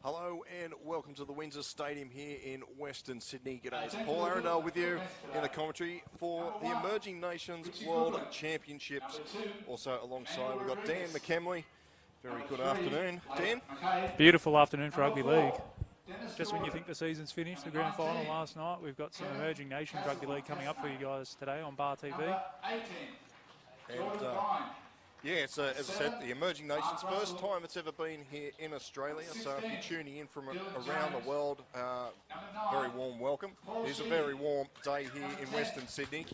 Hello and welcome to the Windsor Stadium here in Western Sydney. G'day, it's Paul Arundel with you in the commentary for the Emerging Nations World Championships. Also alongside we've got Dan McKemley. Very good afternoon, Dan. Beautiful afternoon for Rugby League. Just when you think the season's finished, the grand final last night, we've got some Emerging Nations Rugby League coming up for you guys today on Bar TV. And as I said, the Emerging Nations, first time it's ever been here in Australia. So if you're tuning in from around the world, very warm welcome. It is a very warm day here in Western Sydney.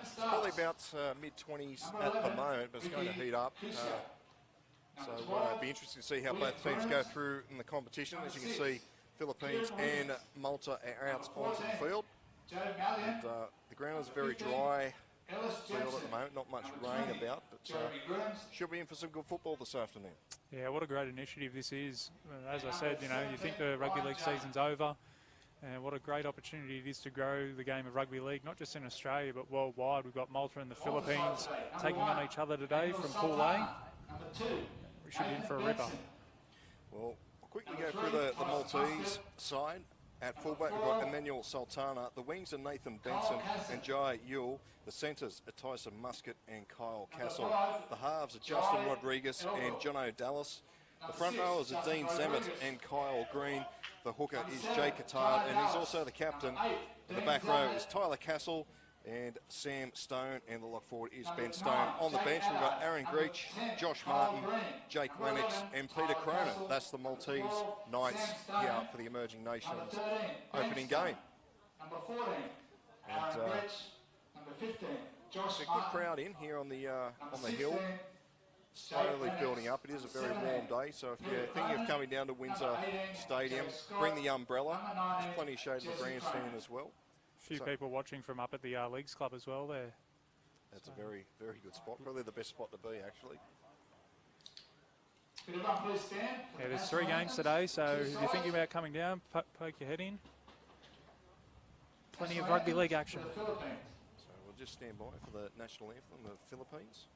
It's probably about mid-20s at the moment, but it's going to heat up. So it'll be interesting to see how both teams go through in the competition. As you can see, Philippines and Malta are out onto the field. And the ground is very dry field at the moment, not much rain about, but should be in for some good football this afternoon. Yeah, what a great initiative this is. As I said, you think the Rugby League season's over, and what a great opportunity it is to grow the game of Rugby League, not just in Australia, but worldwide. We've got Malta and the Philippines taking on each other today from Pool A. We should be in for a ripper. Well, I'll quickly go through the Maltese side. At fullback, we've got Emmanuel Sultana. The wings are Nathan Benson and Jai Yule. The centres are Tyson Muscat and Kyle Castle. The halves are Justin Rodriguez and Jono Dallas. The front rowers are Dean Zammit and Kyle Green. The hooker is Jay Cattard, and he's also the captain. And the back row is Tyler Castle and Sam Stone, and the lock forward is Ben Stone. On the bench, we've got Aaron Greach, Josh Martin, Jake Lennox, and Peter Cronin. That's the Maltese Knights here for the Emerging Nations opening game. And it's a good crowd in here on the hill, slowly building up. It is a very warm day, so if you're thinking of coming down to Windsor Stadium, bring the umbrella. There's plenty of shade in the grandstand as well. Few people watching from up at the Leagues Club as well there. That's a very, very good spot. Probably the best spot to be, actually. Yeah, there's 3 games today, so if you're thinking about coming down, poke your head in. Plenty of Rugby League action. So we'll just stand by for the national anthem of the Philippines.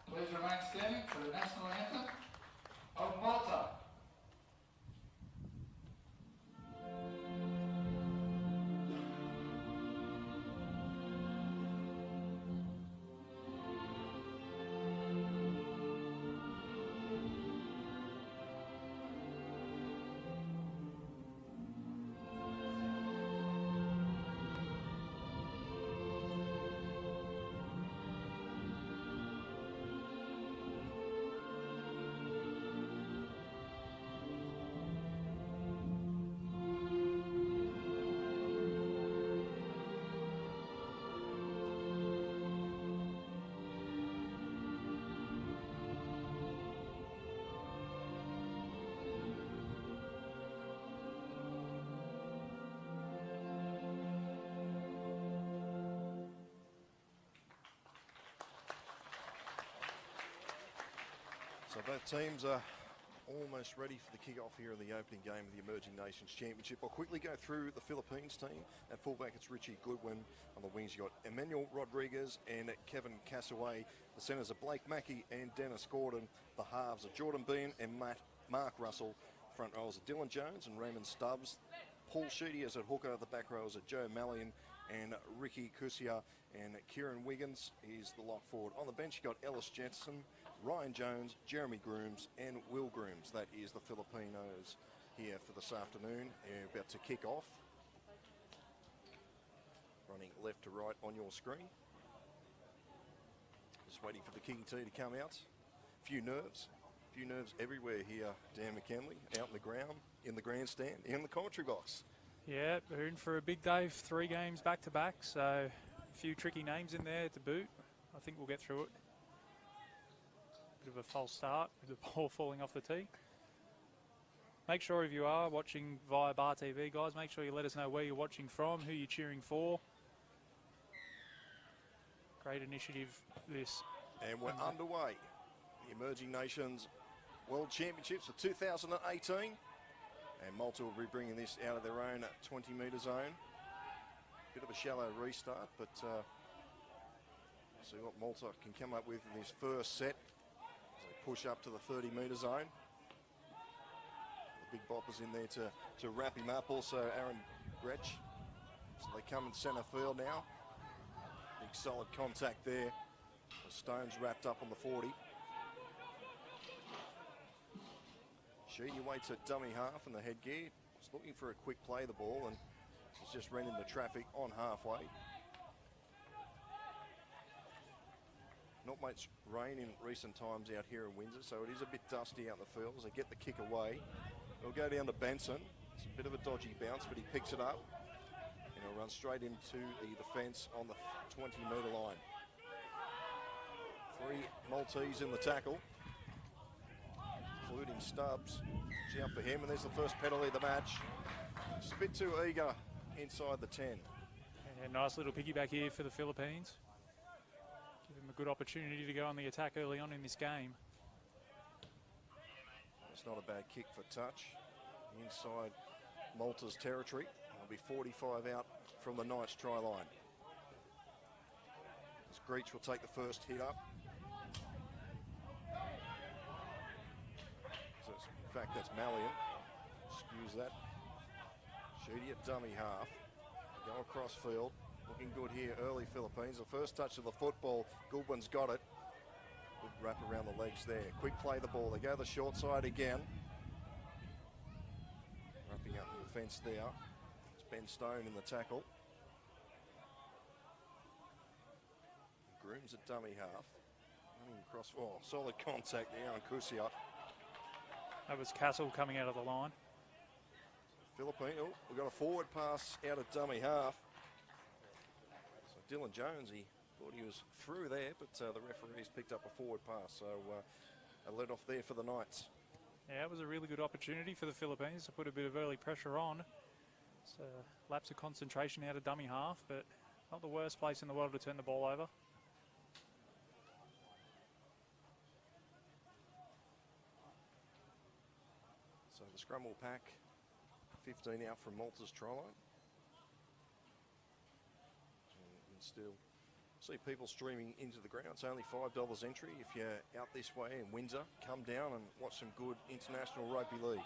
Please remain standing for the national anthem of Malta. So both teams are almost ready for the kick-off here in the opening game of the Emerging Nations Championship. I'll quickly go through the Philippines team. At fullback, it's Richie Goodwin. On the wings, you've got Emmanuel Rodriguez and Kevin Cassaway. The centres are Blake Mackey and Dennis Gordon. The halves are Jordan Bean and Mark Russell. Front rows are Dylan Jones and Raymond Stubbs. Paul Sheedy is at hooker. The back rows are Joe Mallion and Ricky Kusia, and Kieran Wiggins is the lock forward. On the bench, you've got Ellis Jensen, Ryan Jones, Jeremy Grooms and Will Grooms. That is the Filipinos here for this afternoon. They're about to kick off. Running left to right on your screen. Just waiting for the kicking tee to come out. Few nerves everywhere here, Dan McKinley, out in the ground, in the grandstand, in the commentary box. Yeah, we're in for a big day, 3 games back to back, so a few tricky names in there to boot. I think we'll get through it. Bit of a false start with the ball falling off the tee. Make sure if you are watching via Bar TV, guys, make sure you let us know where you're watching from, who you're cheering for. Great initiative, this. And we're underway. The Emerging Nations World Championships for 2018. And Malta will be bringing this out of their own 20-metre zone. Bit of a shallow restart, but see what Malta can come up with in this first set as they push up to the 30-metre zone. The big boppers in there to wrap him up. Also Aaron Gretsch. So they come in centre field now. Big solid contact there. The Stones wrapped up on the 40. Sheedy waits at dummy half in the headgear. He's looking for a quick play of the ball and he's just ran into traffic on halfway. Not much rain in recent times out here in Windsor, so it is a bit dusty out in the field as they get the kick away. It'll go down to Benson. It's a bit of a dodgy bounce, but he picks it up. And he'll run straight into the defence on the 20-metre line. 3 Maltese in the tackle, including Stubbs. Watch out for him, and there's the first penalty of the match. Just a bit too eager inside the 10. Yeah, nice little piggyback here for the Philippines. Give them a good opportunity to go on the attack early on in this game. It's not a bad kick for touch. Inside Malta's territory. There'll be 45 out from the Knights try line. As Greach will take the first hit up. So in fact, that's Malian. Excuse that. Sheedy at dummy half. Go across field. Looking good here, early Philippines. The first touch of the football, Goodwin's got it. Good wrap around the legs there. Quick play the ball. They go the short side again. Wrapping up the fence there. It's Ben Stone in the tackle. Grooms at dummy half. Running across, oh, solid contact there on Kusiak. That was Castle coming out of the line. Philippine, oh, we've got a forward pass out of dummy half. So Dylan Jones, he thought he was through there, but the referees picked up a forward pass. So a let off there for the Knights. Yeah, it was a really good opportunity for the Philippines to put a bit of early pressure on. It's a lapse of concentration out of dummy half, but not the worst place in the world to turn the ball over. So the scrum will pack 15 out from Malta's try line. And still see people streaming into the ground. It's only $5 entry. If you're out this way in Windsor, come down and watch some good international rugby league.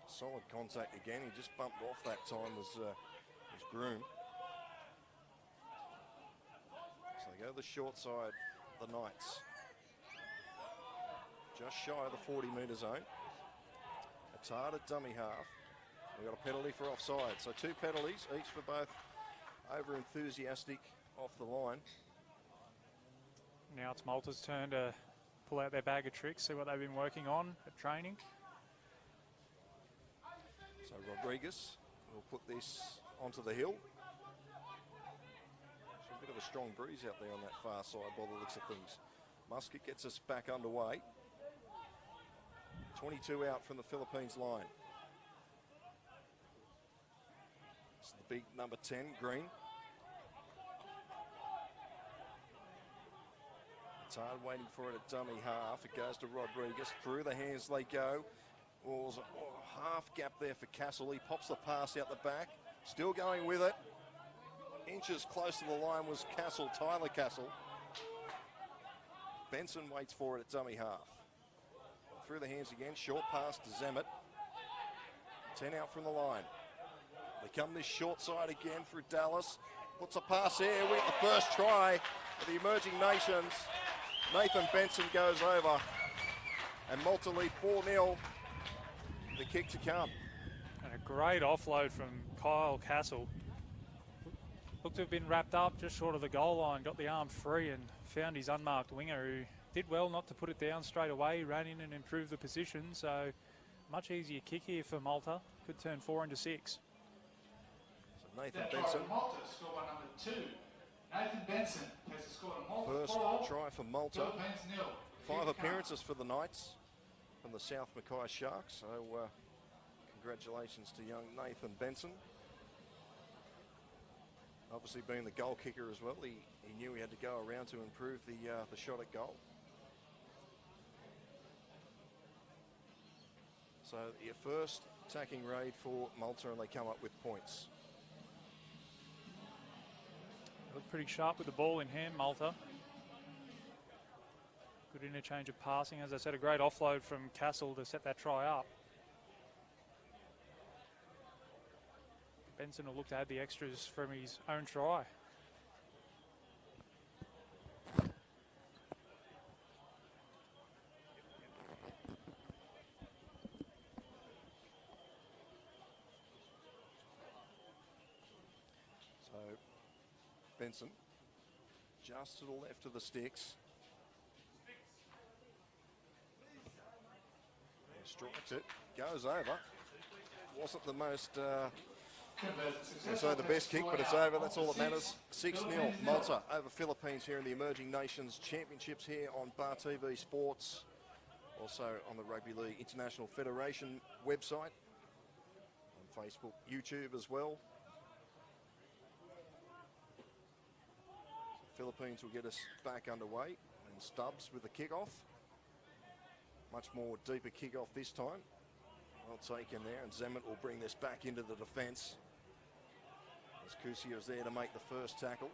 Solid contact again. He just bumped off that time was Groom. So they go to the short side, the Knights. Just shy of the 40-metre zone. Attard at dummy half. We've got a penalty for offside. So 2 penalties, each for both over-enthusiastic off the line. Now it's Malta's turn to pull out their bag of tricks, see what they've been working on at training. So Rodriguez will put this onto the hill. It's a bit of a strong breeze out there on that far side by the looks of things. Muscat gets us back underway. 22 out from the Philippines line. It's the big number 10, Green. Tard waiting for it at dummy half. It goes to Rodriguez. Through the hands they go. Oh, half gap there for Castle. He pops the pass out the back. Still going with it. Inches close to the line was Castle, Tyler Castle. Benson waits for it at dummy half. Through the hands again, short pass to Zemet. 10 out from the line. They come this short side again through Dallas. Puts a pass there. We got the first try for the emerging nations. Nathan Benson goes over. And Malta lead 4-0. The kick to come. And a great offload from Kyle Castle. Looked to have been wrapped up just short of the goal line. Got the arm free and found his unmarked winger, who did well not to put it down straight away. Ran in and improved the position. So much easier kick here for Malta. Could turn 4 into 6. So Nathan Benson. Malta score by number 2. Nathan Benson has scored a Malta First 4, try for Malta. Philippines 0. 5 appearances for the Knights from the South Mackay Sharks. So congratulations to young Nathan Benson. Obviously being the goal kicker as well, he knew he had to go around to improve the shot at goal. So your first attacking raid for Malta, and they come up with points. Looked pretty sharp with the ball in hand, Malta. Good interchange of passing. As I said, a great offload from Castle to set that try up. Benson will look to add the extras from his own try. So Benson just to the left of the sticks. And strikes it, goes over. Wasn't the most, so the best kick, but it's over. That's all that matters. 6-0 Malta over Philippines here in the Emerging Nations Championships here on Bar TV Sports. Also on the Rugby League International Federation website. On Facebook, YouTube as well. Philippines will get us back underway, and Stubbs with the kickoff. Much more deeper kickoff this time. Well taken there, and Zemet will bring this back into the defence. As Kusia is there to make the first tackle.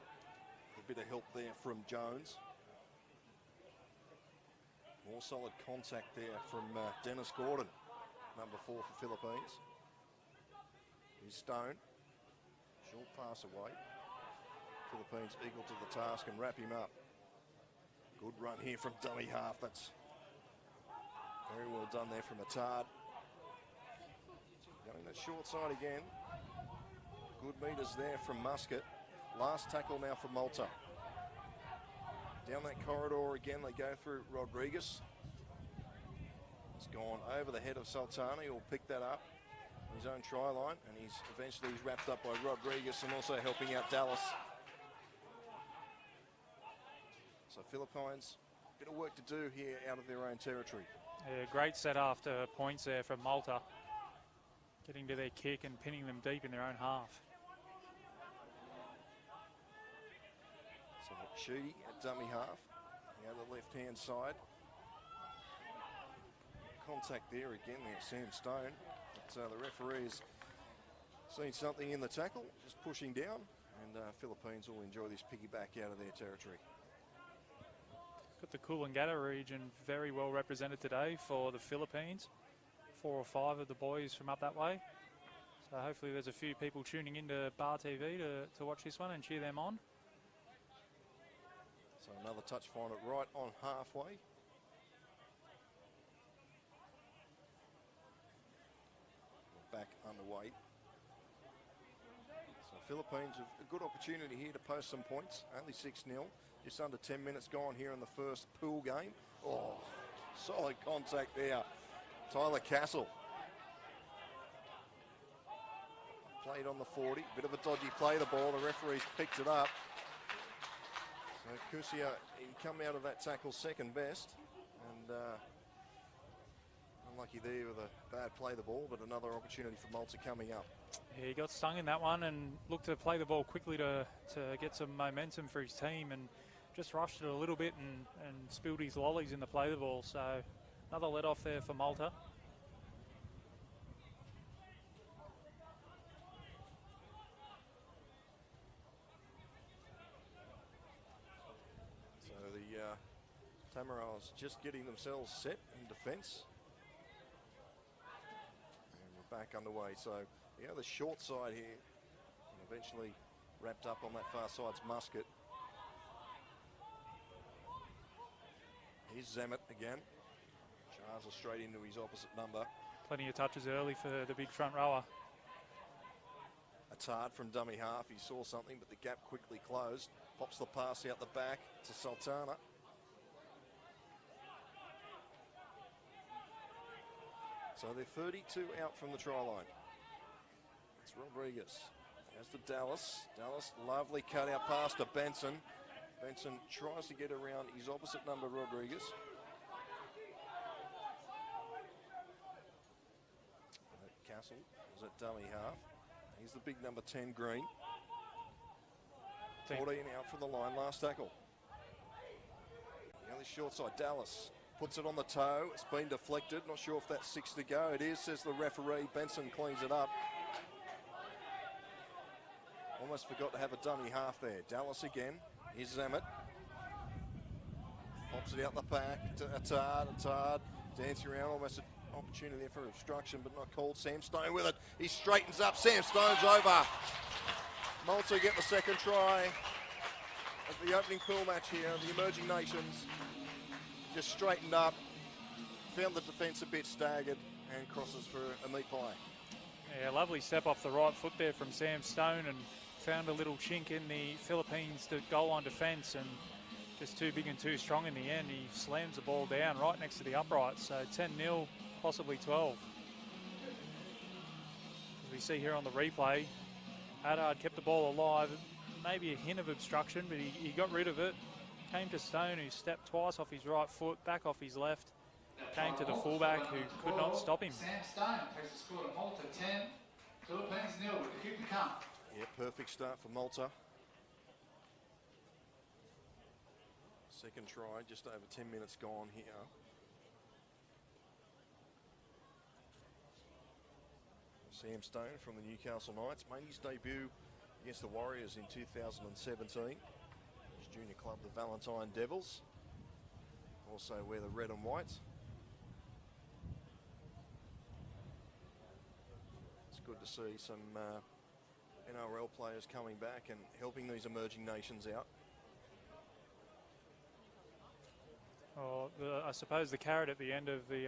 A bit of help there from Jones. More solid contact there from Dennis Gordon, number 4 for Philippines. Here's Stone. Short pass away. Philippines equal to the task and wrap him up. Good run here from dummy half. That's very well done there from Attard. Going that short side again. Good meters there from Muscat. Last tackle now for Malta. Down that corridor again, they go through Rodriguez. It's gone over the head of Sultana. He'll pick that up on his own try line, and he's wrapped up by Rodriguez and also helping out Dallas. So Philippines, a bit of work to do here out of their own territory. Yeah, great set after points there from Malta. Getting to their kick and pinning them deep in their own half. So Sheedy at dummy half, the other left-hand side. Contact there again there, Sam Stone. But the referee's seen something in the tackle, just pushing down, and Philippines will enjoy this piggyback out of their territory. Got the Coolangatta region very well represented today for the Philippines. 4 or 5 of the boys from up that way. So hopefully there's a few people tuning into Bar TV to watch this one and cheer them on. So another touch find it right on halfway. We're back underway. So Philippines have a good opportunity here to post some points. Only 6-0. Just under 10 minutes gone here in the first pool game. Oh, solid contact there. Tyler Castle. Played on the 40. Bit of a dodgy play the ball. The referee's picked it up. So Kusia, he come out of that tackle second best. And unlucky there with a bad play the ball, but another opportunity for Malta coming up. Yeah, he got stung in that one and looked to play the ball quickly to get some momentum for his team, and just rushed it a little bit and spilled his lollies in the play the ball. So another let off there for Malta. So the Tamaraos just getting themselves set in defence. And we're back underway. So the short side here, and eventually wrapped up on that far side's Muscat. Here's Zammit again. Charles straight into his opposite number. Plenty of touches early for the big front rower. Attard from dummy half. He saw something, but the gap quickly closed. Pops the pass out the back to Sultana. So they're 32 out from the try line. It's Rodriguez. As to Dallas. Dallas, lovely cutout pass to Benson. Benson tries to get around his opposite number, Rodriguez. Castle is at dummy half. He's the big number 10, Green. 14 out from the line, last tackle. The other short side, Dallas puts it on the toe. It's been deflected. Not sure if that's 6 to go. It is, says the referee. Benson cleans it up. Almost forgot to have a dummy half there. Dallas again. Here's Zammit. Pops it out the back to Attard. Dancing around, almost an opportunity there for obstruction, but not called. Sam Stone with it. He straightens up. Sam Stone's over. Malta get the second try of the opening pool match here. The emerging nations just straightened up, found the defence a bit staggered, and crosses for a meat pie. Yeah, lovely step off the right foot there from Sam Stone, and found a little chink in the Philippines goal line defence, and just too big and too strong in the end. He slams the ball down right next to the upright, so 10-0, possibly 12. As we see here on the replay, Haddad kept the ball alive, maybe a hint of obstruction, but he got rid of it. Came to Stone, who stepped twice off his right foot, back off his left. Came to the fullback, who could not stop him. Sam Stone takes the score to Malta 10, Philippines 0 with the kick to come. Yeah, perfect start for Malta. Second try, just over 10 minutes gone here. Sam Stone from the Newcastle Knights made his debut against the Warriors in 2017. His junior club, the Valentine Devils. Also wear the red and white. It's good to see some NRL players coming back and helping these emerging nations out. Oh, I suppose the carrot at the end of the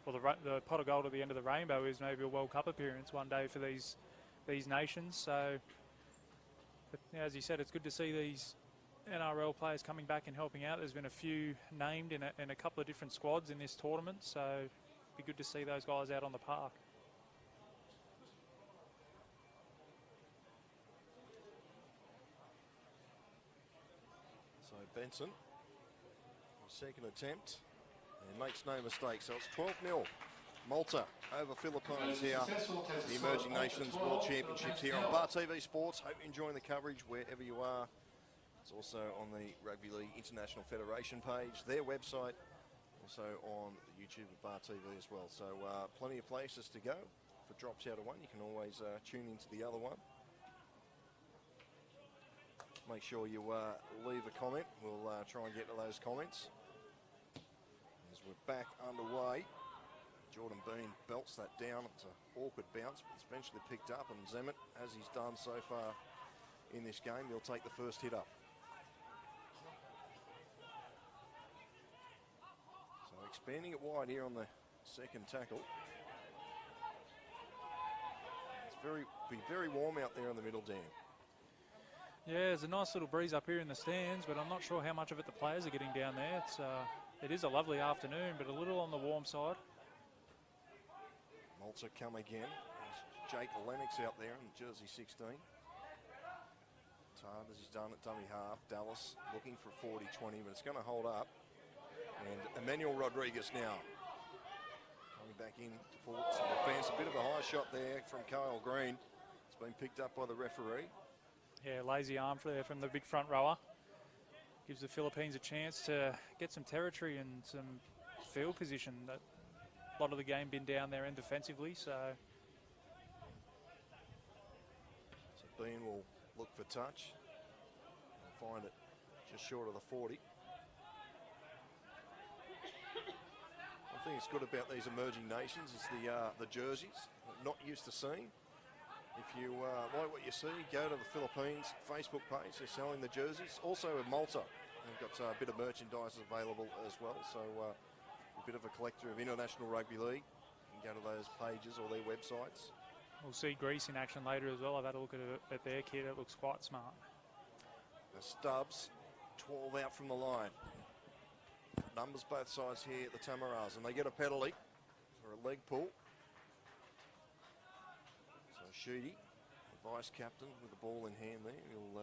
pot of gold at the end of the rainbow is maybe a World Cup appearance one day for these nations. So, but, as you said, it's good to see these NRL players coming back and helping out. There's been a few named in a couple of different squads in this tournament, so it'd be good to see those guys out on the park. So Benson, second attempt, and makes no mistake. So it's 12-0. Malta over Philippines here. The Emerging Nations World Championships here on Bar TV Sports. Hope you're enjoying the coverage wherever you are. It's also on the Rugby League International Federation page, their website, also on the YouTube of Bar TV as well. So plenty of places to go. If it drops out of one, you can always tune into the other one. Make sure you leave a comment. We'll try and get to those comments. As we're back underway, Jordan Bean belts that down. It's an awkward bounce, but it's eventually picked up, and Zammit, as he's done so far in this game, he'll take the first hit up. So expanding it wide here on the second tackle. It's be very warm out there in the middle, Dan. Yeah, there's a nice little breeze up here in the stands, but I'm not sure how much of it the players are getting down there. It is a lovely afternoon, but a little on the warm side. Malta come again. There's Jake Lennox out there in jersey 16. Tard, as he's done at dummy half. Dallas looking for 40-20, but it's going to hold up. And Emmanuel Rodriguez now coming back in for some defence. A bit of a high shot there from Kyle Green. It's been picked up by the referee. Yeah, lazy arm there from the big front rower. Gives the Philippines a chance to get some territory and some field position. That a lot of the game been down there and defensively, so Bean will look for touch and find it just short of the 40. One thing that's good about these emerging nations is the jerseys. We're not used to seeing. If you like what you see, go to the Philippines Facebook page. They're selling the jerseys. Also in Malta, they've got a bit of merchandise available as well. So a bit of a collector of International Rugby League. You can go to those pages or their websites. We'll see Greece in action later as well. I've had a look at their kit. It looks quite smart. The Stubbs, 12 out from the line. Numbers both sides here at the Tamaras, and they get a penalty for a leg pull. So Sheedy, the vice captain with the ball in hand there, he'll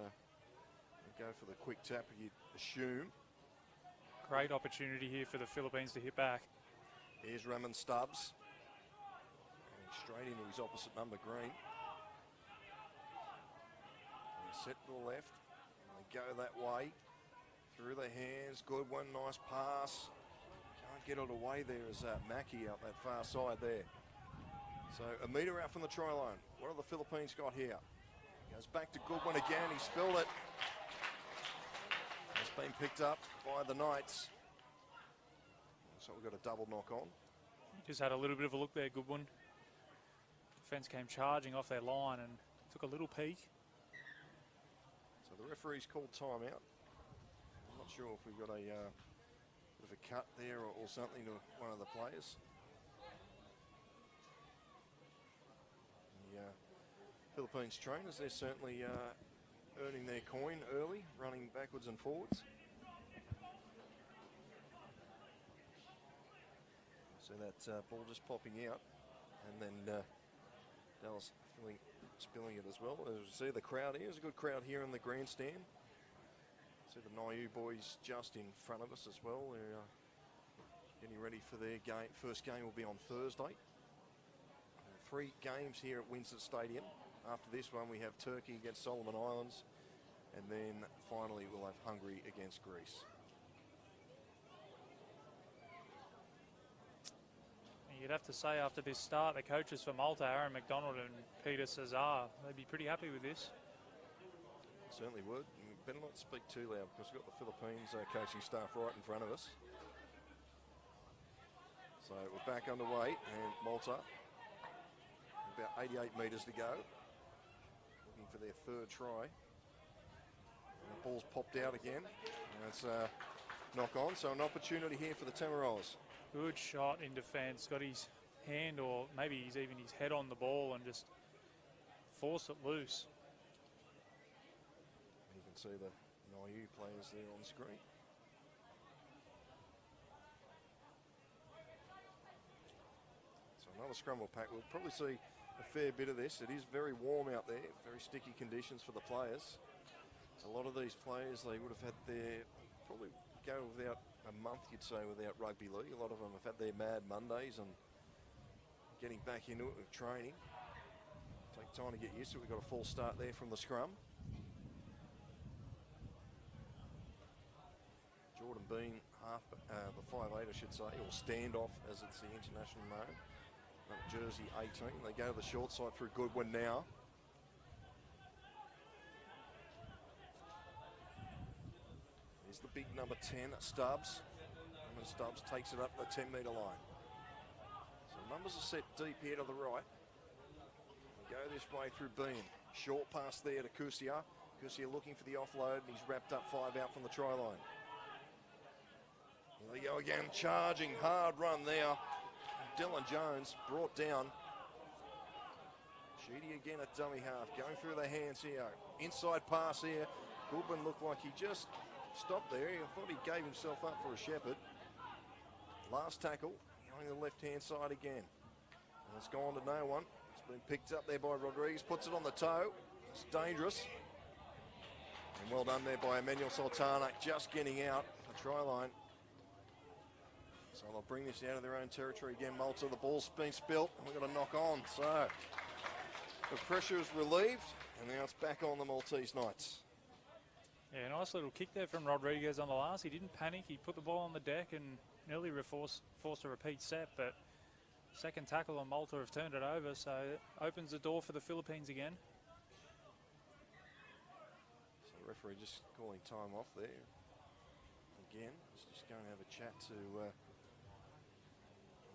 go for the quick tap, you'd assume. Great opportunity here for the Philippines to hit back. Here's Ramon Stubbs. Going straight into his opposite number, Green. And set to the left. And they go that way. Through the hands. Good one. Nice pass. Can't get it away there as Mackie out that far side there. So a metre out from the try line. What have the Philippines got here? Goes back to Goodwin again. He spilled it. It's been picked up by the Knights. So we've got a double knock on. Just had a little bit of a look there, Goodwin. Defence came charging off their line and took a little peek. So the referee's called timeout. I'm not sure if we've got a bit of a cut there or something to one of the players. The Philippines trainers, they're certainly earning their coin early, running backwards and forwards. So that ball just popping out, and then Dallas spilling it as well. As you see, the crowd here, there's a good crowd here in the grandstand. See the Niu boys just in front of us as well. They're getting ready for their game. First game will be on Thursday. 3 games here at Windsor Stadium. After this one, we have Turkey against Solomon Islands, and then finally we'll have Hungary against Greece. You'd have to say after this start, the coaches for Malta, Aaron McDonald and Peter Cesar, they'd be pretty happy with this. Certainly would. We better not speak too loud because we've got the Philippines coaching staff right in front of us. So we're back underway, and Malta, about 88 metres to go, looking for their 3rd try. And the ball's popped out again, and it's knock on, so an opportunity here for the Tamaras. Good shot in defence. Got his hand, or maybe he's even his head on the ball and just forced it loose. You can see the Niu players there on the screen. So another scramble pack. We'll probably see a fair bit of this. It is very warm out there, very sticky conditions for the players. A lot of these players, they would have had their, probably go without a month, you'd say, without rugby league. A lot of them have had their mad Mondays and getting back into it with training. Take time to get used to it. We've got a full start there from the scrum. Jordan Bean, the 5'8", I should say, or standoff as it's the international name. Jersey 18. They go to the short side through Goodwin now. Here's the big number 10, Stubbs. And Stubbs takes it up the 10-metre line. So numbers are set deep here to the right. They go this way through Bean. Short pass there to Kusia. Kusia looking for the offload, and he's wrapped up 5 out from the try line. Here they go again, charging, hard run there. Dylan Jones brought down. Sheedy again at dummy half, going through the hands here. Inside pass here. Goodwin looked like he just stopped there. I thought he gave himself up for a shepherd. Last tackle, going to the left-hand side again. And it's gone to no one. It's been picked up there by Rodriguez, puts it on the toe. It's dangerous. And well done there by Emmanuel Sultana, just getting out the try line. So they'll bring this out of their own territory again. Malta, the ball's been spilt, and we've got a knock on. So the pressure is relieved, and now it's back on the Maltese Knights. Yeah, nice little kick there from Rodriguez on the last. He didn't panic. He put the ball on the deck and nearly forced a repeat set, but second tackle on Malta have turned it over, so it opens the door for the Philippines again. So the referee just calling time off there. Again, he's just going to have a chat to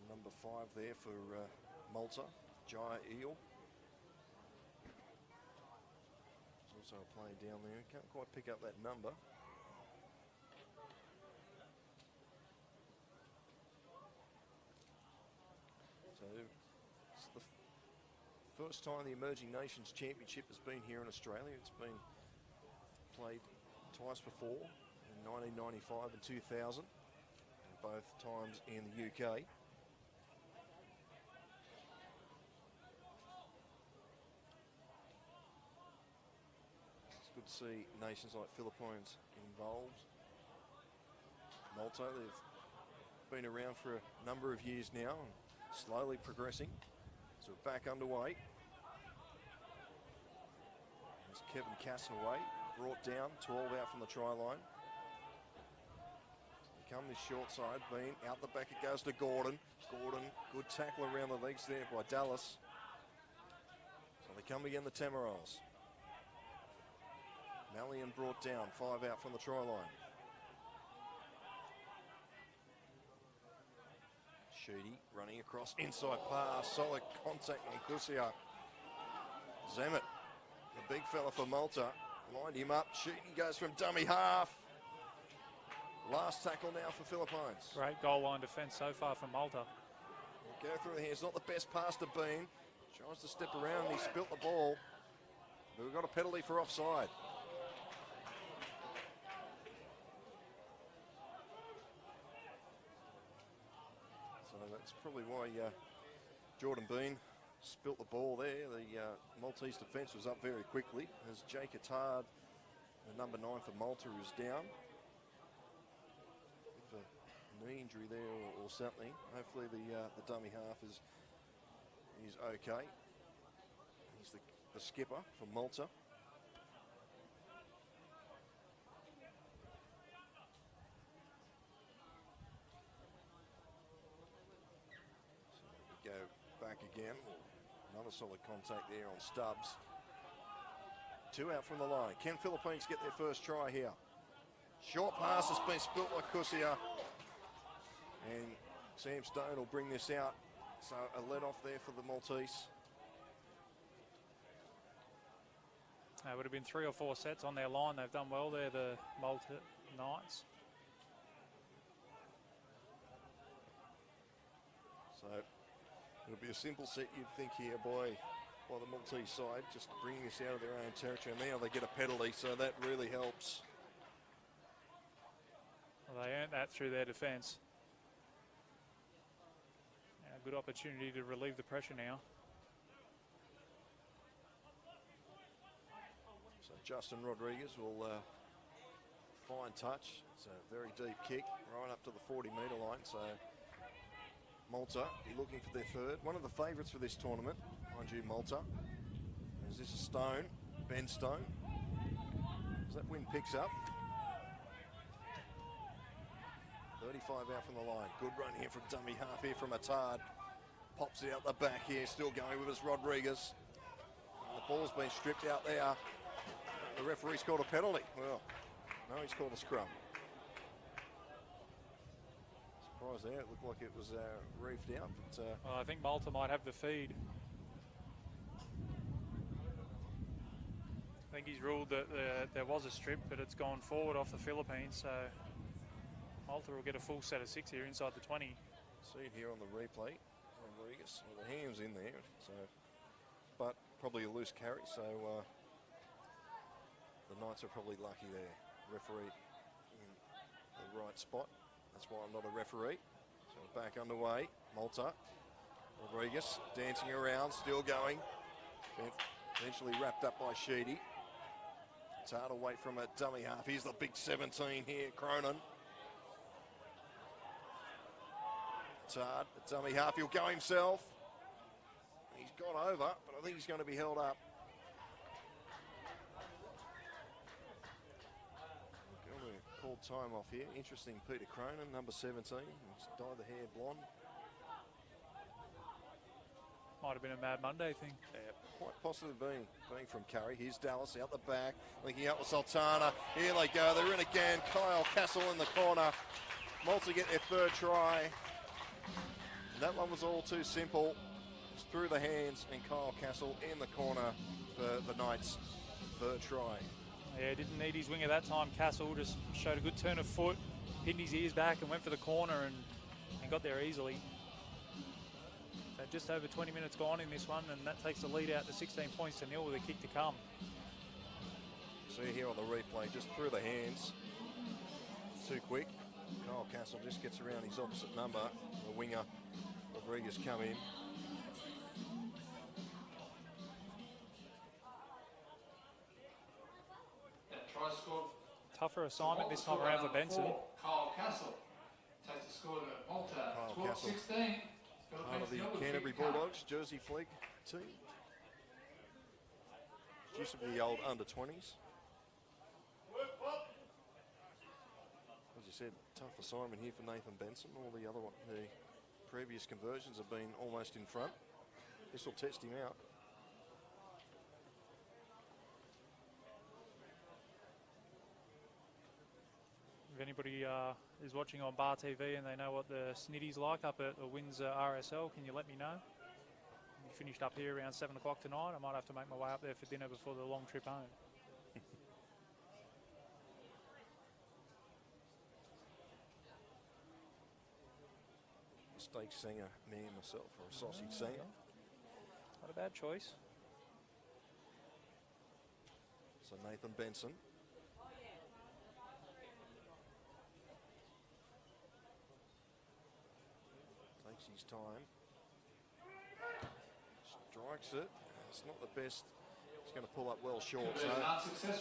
number 5 there for Malta, Jai Eel. also a player down there. Can't quite pick up that number. So it's the first time the Emerging Nations Championship has been here in Australia. It's been played twice before, in 1995 and 2000, and both times in the UK. It's good to see nations like Philippines involved. Malta, they've been around for a number of years now and slowly progressing. So we're back underway. There's Kevin Castaway, brought down, 12 out from the try line. So they come this short side, Bean, out the back it goes to Gordon. Gordon, good tackle around the legs there by Dallas. So they come again, the Tamarols. Malian brought down, 5 out from the try line. Sheedy running across, inside pass, solid contact on Kusia. Zemet, the big fella for Malta, lined him up. Sheedy goes from dummy half. Last tackle now for Philippines. Great goal line defence so far from Malta. Go through the hands, not the best pass to Bean. Tries to step around and he spilt the ball. But we've got a penalty for offside. So that's probably why Jordan Bean spilt the ball there. The Maltese defence was up very quickly as Jake Attard, the number 9 for Malta, is down. Bit of a knee injury there or something. Hopefully the dummy half is okay. He's the skipper for Malta. So we go back again. Another solid contact there on Stubbs. 2 out from the line. Can Philippines get their first try here? Short pass has been spilt by Kusia. And Sam Stone will bring this out. So a let off there for the Maltese. Would have been 3 or 4 sets on their line. They've done well there, the Malta Knights. So it'll be a simple set, you'd think, here by the Maltese side, just bringing this out of their own territory. And now they get a penalty, so that really helps. Well, they earned that through their defence. A good opportunity to relieve the pressure now. So Justin Rodriguez will fine touch. It's a very deep kick, right up to the 40-metre line. So Malta be looking for their third. One of the favourites for this tournament, mind you, Malta. Is this a Stone? Ben Stone. As that wind picks up. 35 out from the line. Good run here from dummy half here from Attard. Pops it out the back here, still going with us, Rodriguez. And the ball's been stripped out there. The referee's called a penalty. Well, no, he's called a scrum. Surprised there, it looked like it was reefed out. But, well, I think Malta might have the feed. I think he's ruled that there was a strip, but it's gone forward off the Philippines, so Malta will get a full set of 6 here inside the 20. See it here on the replay. Rodriguez, well, the hand's in there, so, but probably a loose carry, so the Knights are probably lucky there. Referee in the right spot. That's why I'm not a referee. So back underway. Malta. Rodriguez dancing around, still going. Eventually wrapped up by Sheedy. It's hard to wait from a dummy half. Here's the big 17 here, Cronin. It's hard, a dummy half, he'll go himself. He's got over, but I think he's going to be held up. Going to call time off here. Interesting, Peter Cronin, number 17. He's dyed the hair blonde. Might have been a Mad Monday thing. Quite possibly being from Curry. Here's Dallas out the back, linking up with Sultana. Here they go, they're in again. Kyle Castle in the corner. Malta get their third try. And that one was all too simple. It's through the hands, and Kyle Castle in the corner for the Knights. third try. Yeah, didn't need his winger that time. Castle just showed a good turn of foot, pinned his ears back and went for the corner and got there easily. So just over 20 minutes gone in this one, and that takes the lead out to 16 points to 0 with a kick to come. See here on the replay, just through the hands. Too quick. Kyle Castle just gets around his opposite number. The winger, Rodriguez, come in. Try scored. Tougher assignment this time around for Benson. Kyle Castle takes the score to Malta. Kyle Castle, 12-16. part of the Canterbury Bulldogs Jersey flag team. Used to be the old under-20s. As you said, tough assignment here for Nathan Benson. All the other the previous conversions have been almost in front. This will test him out. If anybody is watching on Bar TV and they know what the snitty's like up at the Windsor RSL, can you let me know? We finished up here around 7 o'clock tonight. I might have to make my way up there for dinner before the long trip home. Steak singer, me and myself, or a sausage singer. Not a bad choice. So Nathan Benson. Takes his time. Strikes it. It's not the best. He's going to pull up well short. So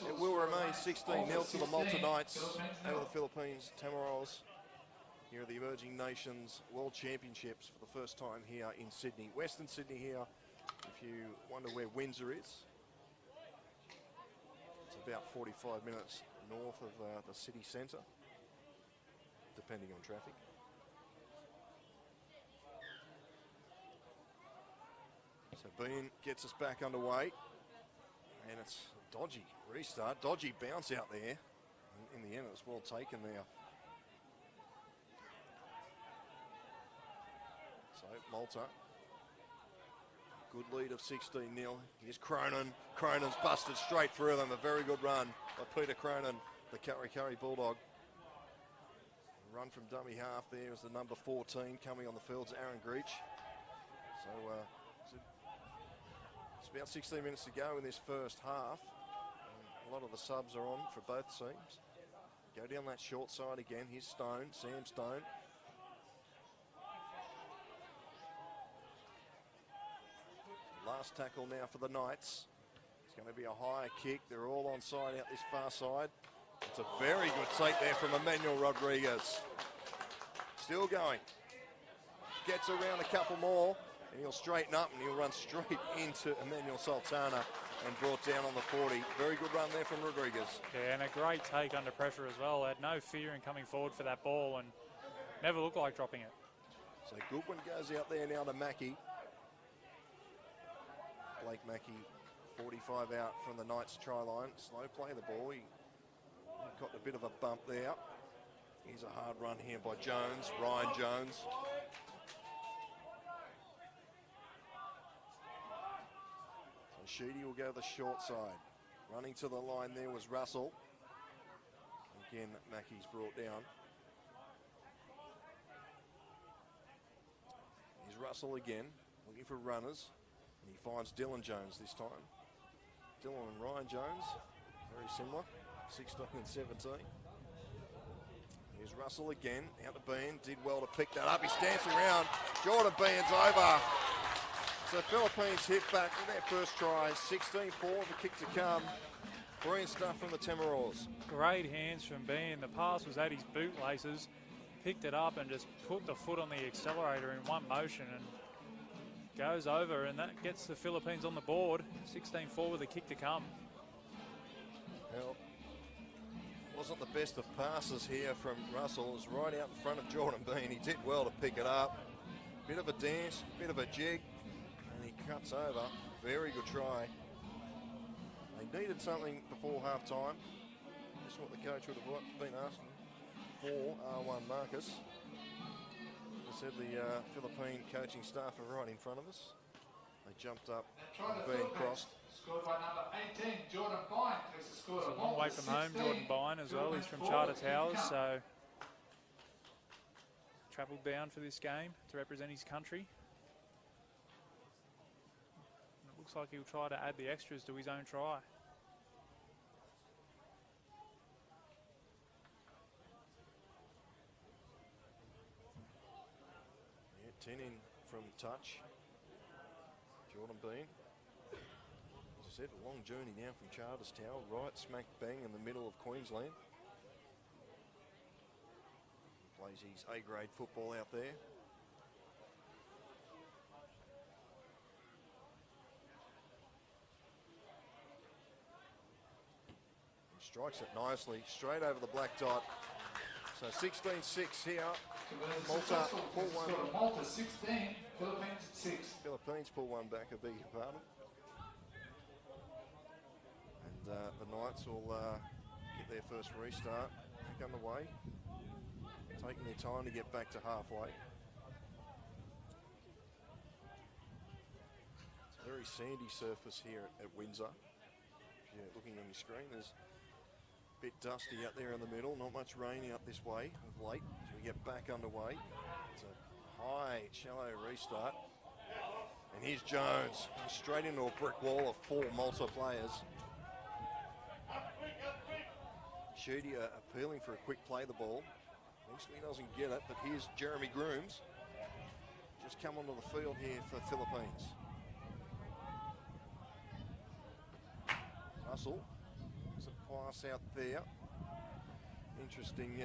it will remain 16-0 to the Malta Knights over the Philippines Tamarols. Here are the Emerging Nations World Championships for the first time here in Sydney. Western Sydney here, if you wonder where Windsor is. It's about 45 minutes north of the city centre, depending on traffic. So Bean gets us back underway. And it's a dodgy restart, dodgy bounce out there. In the end, it was well taken there. So Malta, good lead of 16-0. Here's Cronin. Cronin's busted straight through them. A very good run by Peter Cronin, the Curry Bulldog. Run from dummy half there is the number 14 coming on the fields, Aaron Greach. So it's about 16 minutes to go in this first half. And a lot of the subs are on for both teams. Go down that short side again. Here's Stone, Sam Stone. Last tackle now for the Knights. It's going to be a higher kick. They're all on side out this far side. It's a very good take there from Emmanuel Rodriguez. Still going. Gets around a couple more and he'll straighten up and he'll run straight into Emmanuel Sultana and brought down on the 40. Very good run there from Rodriguez. Yeah, and a great take under pressure as well. Had no fear in coming forward for that ball and never looked like dropping it. So Goodwin goes out there now to Mackey. Blake Mackey, 45 out from the Knights try line. Slow play the ball. He got a bit of a bump there. Here's a hard run here by Jones, Ryan Jones. So Sheedy will go the short side. Running to the line there was Russell. Again, Mackey's brought down. Here's Russell again, looking for runners. And he finds Dylan Jones this time. Dylan and Ryan Jones, very similar, 16 and 17. Here's Russell again, out to Bean, did well to pick that up. He's dancing around. Jordan Bean's over. So Philippines hit back with their first try, 16-4, the kick to come. Brilliant stuff from the Tamarols. Great hands from Bean. The pass was at his bootlaces, picked it up and just put the foot on the accelerator in one motion and goes over, and that gets the Philippines on the board. 16-4 with a kick to come. Well, wasn't the best of passes here from Russell. It was right out in front of Jordan Bean. He did well to pick it up. Bit of a dance, bit of a jig, and he cuts over. Very good try. They needed something before half-time. That's what the coach would have been asking for, R1 Marcus. Said the Philippine coaching staff are right in front of us. They jumped up Trying and to being Philippines, crossed. scored by number 18, Jordan Bine. Takes the score It's to a long way Malta, from home, 16. Jordan Bine as well. He's from Philippines Charter forward, Towers, keep it so travelled down for this game to represent his country. And it looks like he'll try to add the extras to his own try. Yeah, 10 in from touch. Jordan Bean. As I said, a long journey now from Charters Tower, right smack bang in the middle of Queensland. He plays his A-grade football out there. He strikes it nicely, straight over the black dot. So 16-6 here. Malta pull one. Score to Malta, 16. Philippines, 6. Philippines pull one back, I beg your pardon. And the Knights will get their first restart back underway. Taking their time to get back to halfway. It's a very sandy surface here at Windsor. If you're looking on your screen, there's a bit dusty out there in the middle, not much rain out this way of late as we get back underway. It's a high, shallow restart. And here's Jones, straight into a brick wall of 4 Malta players. Sheedy appealing for a quick play the ball. Eventually doesn't get it, but here's Jeremy Grooms. Just come onto the field here for Philippines. Russell, there's a pass out there. Interesting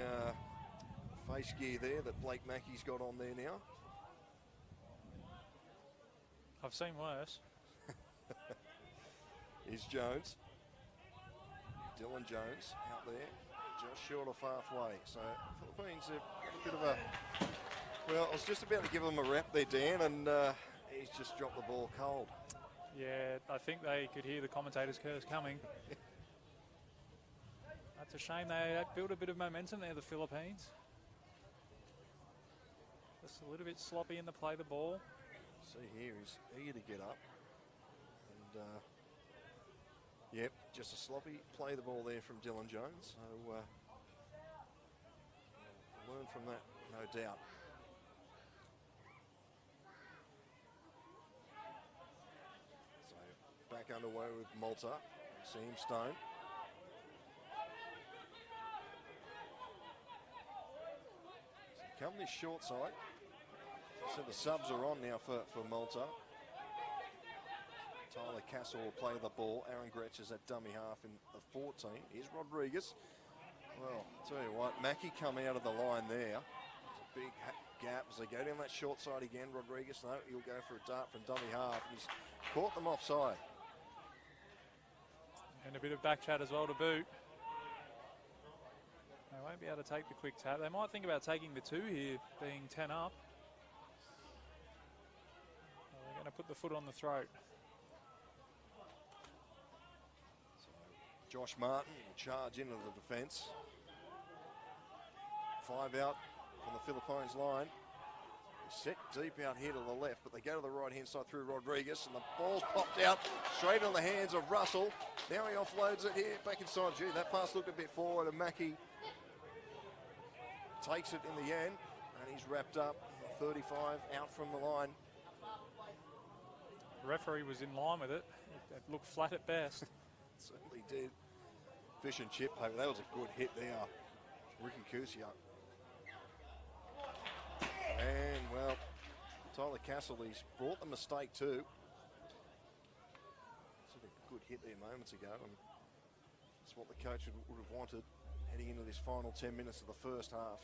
face gear there that Blake Mackey's got on there now. I've seen worse. Here's Jones. Dylan Jones out there, just short of halfway. So Philippines have a bit of a, well, I was just about to give them a rap there, Dan, and he's just dropped the ball cold. Yeah, I think they could hear the commentator's curse coming. That's a shame. They built a bit of momentum there, the Philippines. Just a little bit sloppy in the play the ball. See here, he's eager to get up. And yep, just a sloppy play the ball there from Dylan Jones. So learn from that, no doubt. So back underway with Malta. Seam Stone. So come this short side. So the subs are on now for Malta. Tyler Castle will play the ball. Aaron Gretsch is at dummy half in the 14. Here's Rodriguez. Well, I'll tell you what, Mackey come out of the line there. There's a big gap as they go down that short side again. Rodriguez, no, he'll go for a dart from dummy half. And he's caught them offside. And a bit of back chat as well to boot. They won't be able to take the quick tap. They might think about taking the 2 here, being 10 up. They're going to put the foot on the throat. Josh Martin will charge into the defence. 5 out on the Philippines line. Set deep out here to the left, but they go to the right-hand side through Rodriguez, and the ball's popped out straight on the hands of Russell. Now he offloads it here, back inside. Gee, that pass looked a bit forward, and Mackey takes it in the end, and he's wrapped up. 35 out from the line. The referee was in line with it. It looked flat at best. Certainly did. Fish and chip paper. That was a good hit there. Ricky Kusia. And, well, Tyler Castle, he's brought the mistake too. It's a good hit there moments ago, and that's what the coach would have wanted heading into this final 10 minutes of the first half.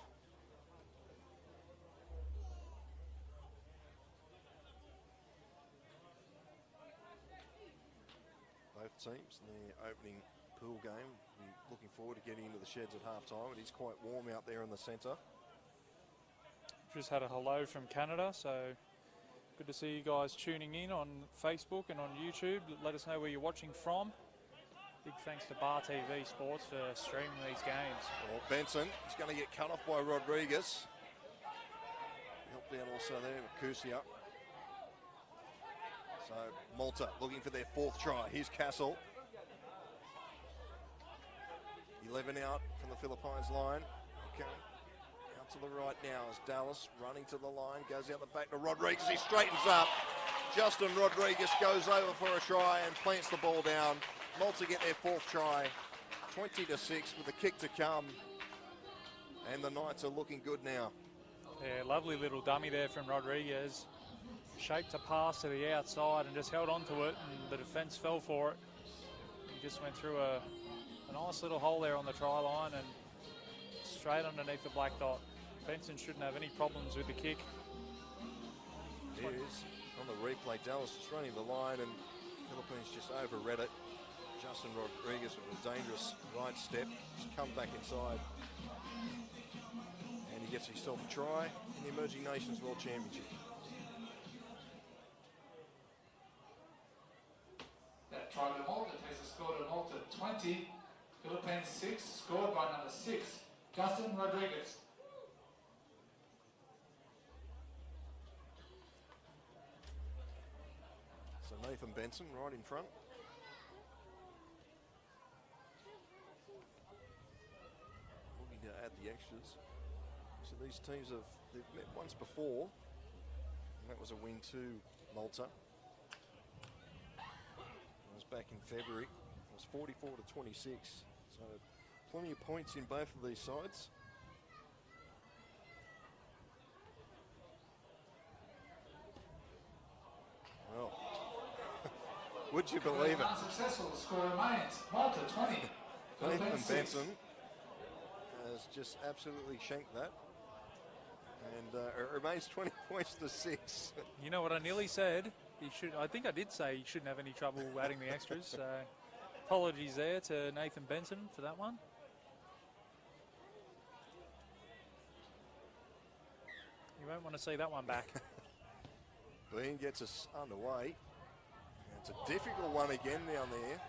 Both teams in their opening pool game. We're looking forward to getting into the sheds at half-time. It is quite warm out there in the centre. Just had a hello from Canada, so good to see you guys tuning in on Facebook and on YouTube. Let us know where you're watching from. Big thanks to Bar TV Sports for streaming these games. Well, Benson, he's going to get cut off by Rodriguez. Helped out also there with Kusia. So Malta looking for their 4th try. Here's Castle. 11 out from the Philippines line. Okay. Out to the right now is Dallas running to the line. Goes out the back to Rodriguez. He straightens up. Justin Rodriguez goes over for a try and plants the ball down. Malta get their 4th try. 20-6 with a kick to come. And the Knights are looking good now. Yeah, lovely little dummy there from Rodriguez. Shaped a pass to the outside and just held on to it, and the defence fell for it. He just went through a nice little hole there on the try line and straight underneath the black dot. Benson shouldn't have any problems with the kick. Here's on the replay, Dallas is running the line and Philippines just overread it. Justin Rodriguez with a dangerous right step, just come back inside. And he gets himself a try in the Emerging Nations World Championship. That try to Malta takes a score to Malta 20, Philippines 6, scored by number 6, Justin Rodriguez. So Nathan Benson right in front. Looking to add the extras. So these teams they've met once before. And that was a win to Malta. It was back in February. It was 44-26. So plenty of points in both of these sides. Well, would you believe it? Unsuccessful, the score remains Malta 20, Nathan Philippines 6. Benson has just absolutely shanked that. And it remains 20 points to 6. You know what I nearly said? I think I did say he shouldn't have any trouble adding the extras. So apologies there to Nathan Benson for that one. You won't want to see that one back. Bean gets us underway. And it's a difficult one again down there.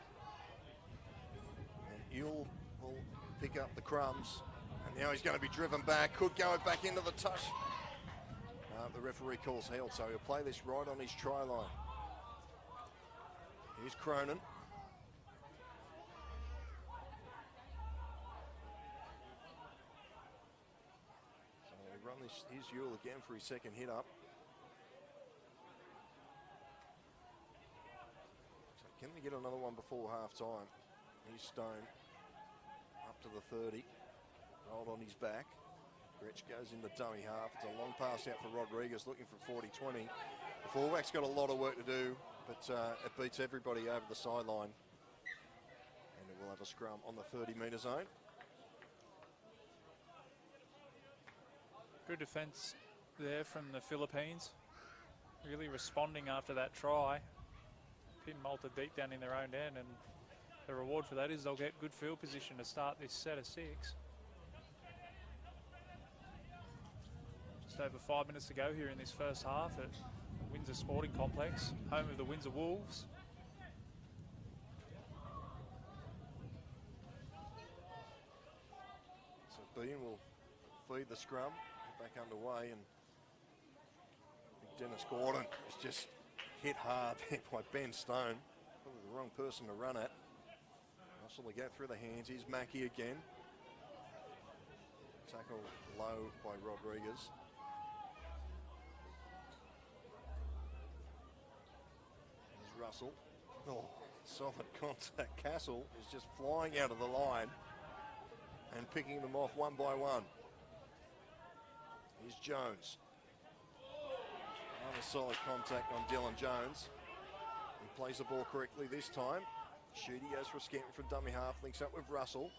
And Ewell will pick up the crumbs. And now he's going to be driven back. Could go back into the touch. The referee calls held, so he'll play this right on his try line. Here's Cronin. So we run this. Here's Ewell again for his 2nd hit up. So can they get another one before half time? Here's Stone up to the 30. Rolled on his back. Gretsch goes into dummy half. It's a long pass out for Rodriguez, looking for 40-20. The fullback's got a lot of work to do, but it beats everybody over the sideline. And it will have a scrum on the 30-metre zone. Good defence there from the Philippines. Really responding after that try. Pin Malta deep down in their own end, and the reward for that is they'll get good field position to start this set of 6. Just over 5 minutes to go here in this first half at Windsor Sporting Complex, home of the Windsor Wolves. So Bean will feed the scrum, get back underway, and big Dennis Gordon is just hit hard there by Ben Stone. Probably the wrong person to run at. Russell will go through the hands. Here's Mackey again. Tackle low by Rodriguez. Here's Russell. Oh, solid contact. Castle is just flying out of the line and picking them off one by one. Here's Jones. Another solid contact on Dylan Jones. He plays the ball correctly this time. Shooty goes for a scamper from dummy half, links up with Russell.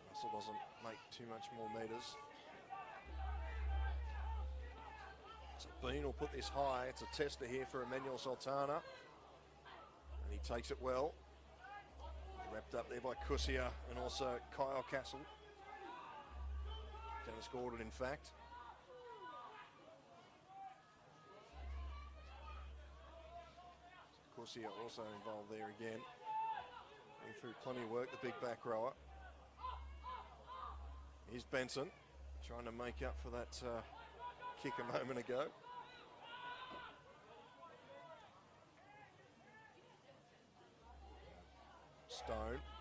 Russell doesn't make too much more metres. So Bean will put this high. It's a tester here for Emmanuel Sultana. And he takes it well. Wrapped up there by Kusia and also Kyle Castle. Dennis Gordon, in fact. Kusia also involved there again. Going through plenty of work, the big back rower. Here's Benson trying to make up for that kick a moment ago.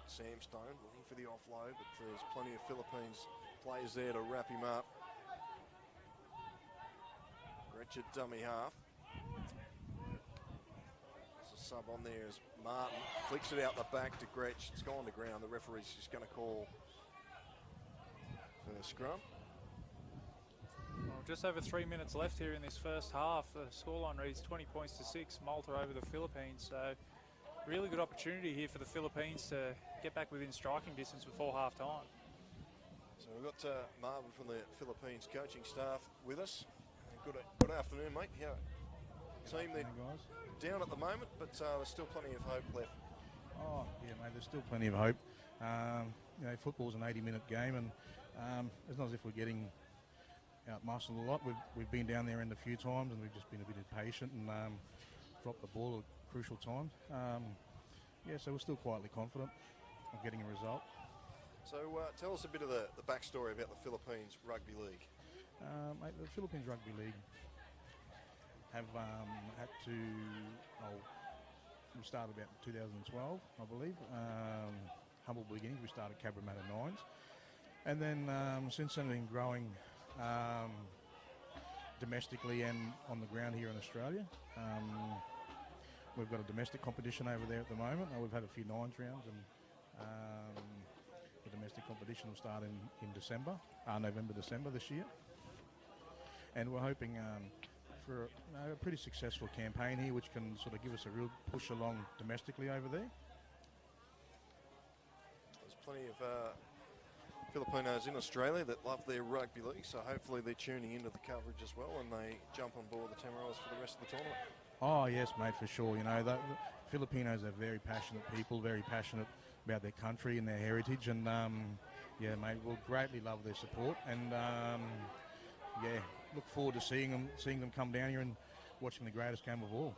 Sam Stone looking for the offload, but there's plenty of Philippines players there to wrap him up. Gretsch at dummy half. There's a sub on there as Martin flicks it out the back to Gretsch. It's gone to ground. The referee's just going to call for the scrum. Well, just over 3 minutes left here in this first half. The scoreline reads 20 points to 6, Malta over the Philippines. So really good opportunity here for the Philippines to get back within striking distance before half time. So we've got Marvin from the Philippines coaching staff with us. Good afternoon, mate. Yeah, team they're down at the moment, but there's still plenty of hope left. Oh, yeah, mate, there's still plenty of hope. You know, football's an 80-minute game, and it's not as if we're getting out-muscled a lot. We've been down there in a few times, and we've just been a bit impatient and dropped the ball at crucial times. Yeah, so we're still quietly confident of getting a result. So tell us a bit of the backstory about the Philippines Rugby League. Mate, the Philippines Rugby League have had to, we started about 2012, I believe. Humble beginnings, we started Cabramatta Nines. And then since then, been growing domestically and on the ground here in Australia. We've got a domestic competition over there at the moment. We've had a few nines rounds, and the domestic competition will start in December, November, December this year. And we're hoping for a pretty successful campaign here, which can sort of give us a real push along domestically over there. There's plenty of Filipinos in Australia that love their rugby league, so hopefully they're tuning into the coverage as well and they jump on board the Tamarillas for the rest of the tournament. Oh yes, mate, for sure. You know, the Filipinos are very passionate people, very passionate about their country and their heritage, and yeah, mate, we'll greatly love their support, and yeah, look forward to seeing them come down here and watching the greatest game of all.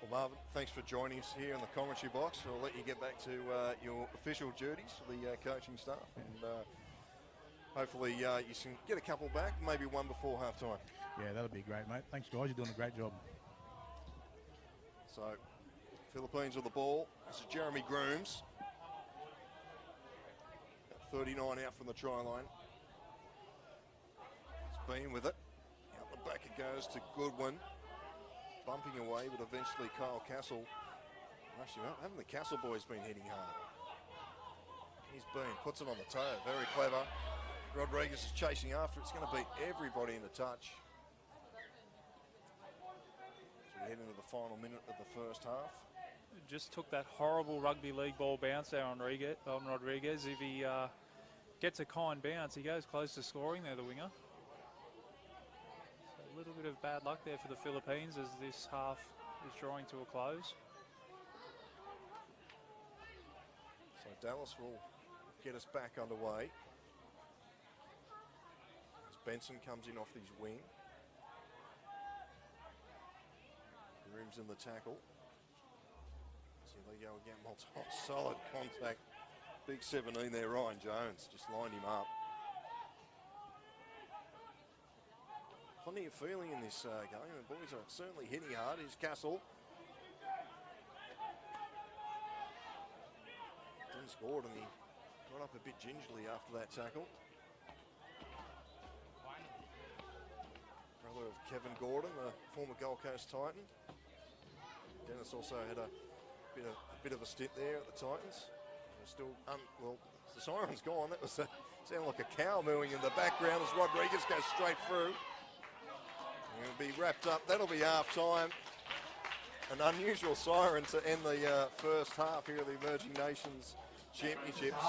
Well, Marvin, thanks for joining us here in the commentary box. I'll let you get back to your official duties for the coaching staff, and hopefully you can get a couple back, maybe one before half time. Yeah, that'll be great, mate. Thanks, guys. You're doing a great job. So, Philippines with the ball. This is Jeremy Grooms. 39 out from the try line. He's been with it. Out the back it goes to Goodwin. Bumping away, but eventually Kyle Castle. Actually, haven't the Castle boys been hitting hard? Puts it on the toe. Very clever. Rodriguez is chasing after. It's going to beat everybody in the touch. We head into the final minute of the first half. Just took that horrible rugby league ball bounce there on Rodriguez. If he gets a kind bounce, he goes close to scoring there, the winger. So a little bit of bad luck there for the Philippines as this half is drawing to a close. So Dallas will get us back underway. As Benson comes in off his wing. Grooms in the tackle. See they go again. Solid contact. Big 17 there, Ryan Jones just lined him up. Plenty of feeling in this game. The boys are certainly hitting hard. Here's Castle. Didn't score and he got up a bit gingerly after that tackle. Brother of Kevin Gordon, the former Gold Coast Titan. Dennis also had a bit of a stint there at the Titans. Still, well, the siren's gone. That was sounded like a cow mooing in the background as Rodriguez goes straight through. It'll be wrapped up. That'll be half time. An unusual siren to end the first half here of the Emerging Nations Championships.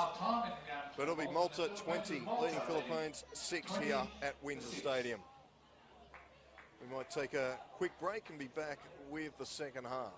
But it'll be Malta 20, leading Philippines 6 here at Windsor Stadium. We might take a quick break and be back with the second half.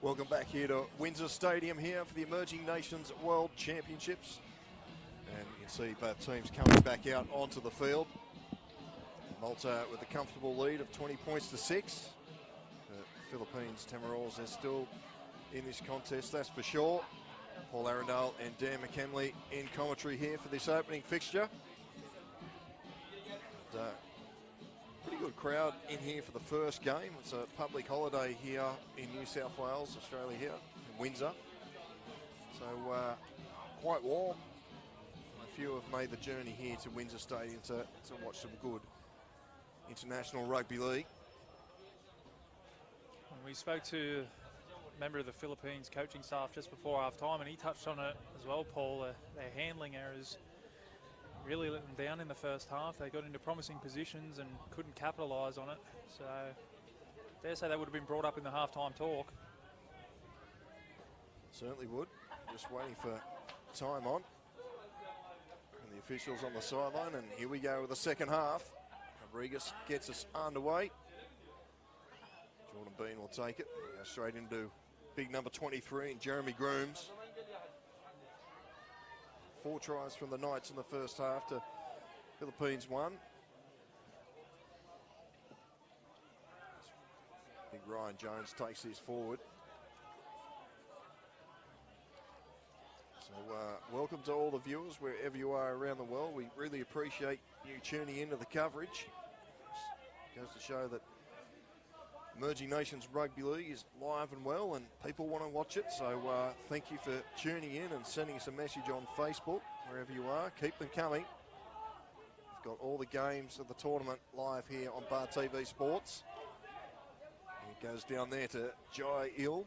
Welcome back here to Windsor Stadium here for the Emerging Nations World Championships. And you can see both teams coming back out onto the field. Malta with a comfortable lead of 20 points to 6. The Philippines, Tamarols, they're still in this contest, that's for sure. Paul Arundel and Dan McKinley in commentary here for this opening fixture. And, pretty good crowd in here for the first game. It's a public holiday here in New South Wales, Australia here, in Windsor. So quite warm. A few have made the journey here to Windsor Stadium to watch some good international rugby league. We spoke to a member of the Philippines coaching staff just before half time, and he touched on it as well, Paul. Their handling errors really let them down in the first half. They got into promising positions and couldn't capitalise on it. So I dare say that would have been brought up in the half-time talk. Certainly would. Just waiting for time on. And the officials on the sideline, and here we go with the second half. Rodriguez gets us underway. Jordan Bean will take it. We go straight into big number 23 and Jeremy Grooms. 4 tries from the Knights in the first half to Philippines 1. Big Ryan Jones takes this forward. So welcome to all the viewers wherever you are around the world. We really appreciate you tuning into the coverage. Goes to show that Emerging Nations Rugby League is live and well, and people want to watch it. So thank you for tuning in and sending us a message on Facebook, wherever you are. Keep them coming. We've got all the games of the tournament live here on Bar TV Sports. And it goes down there to Jai Ill.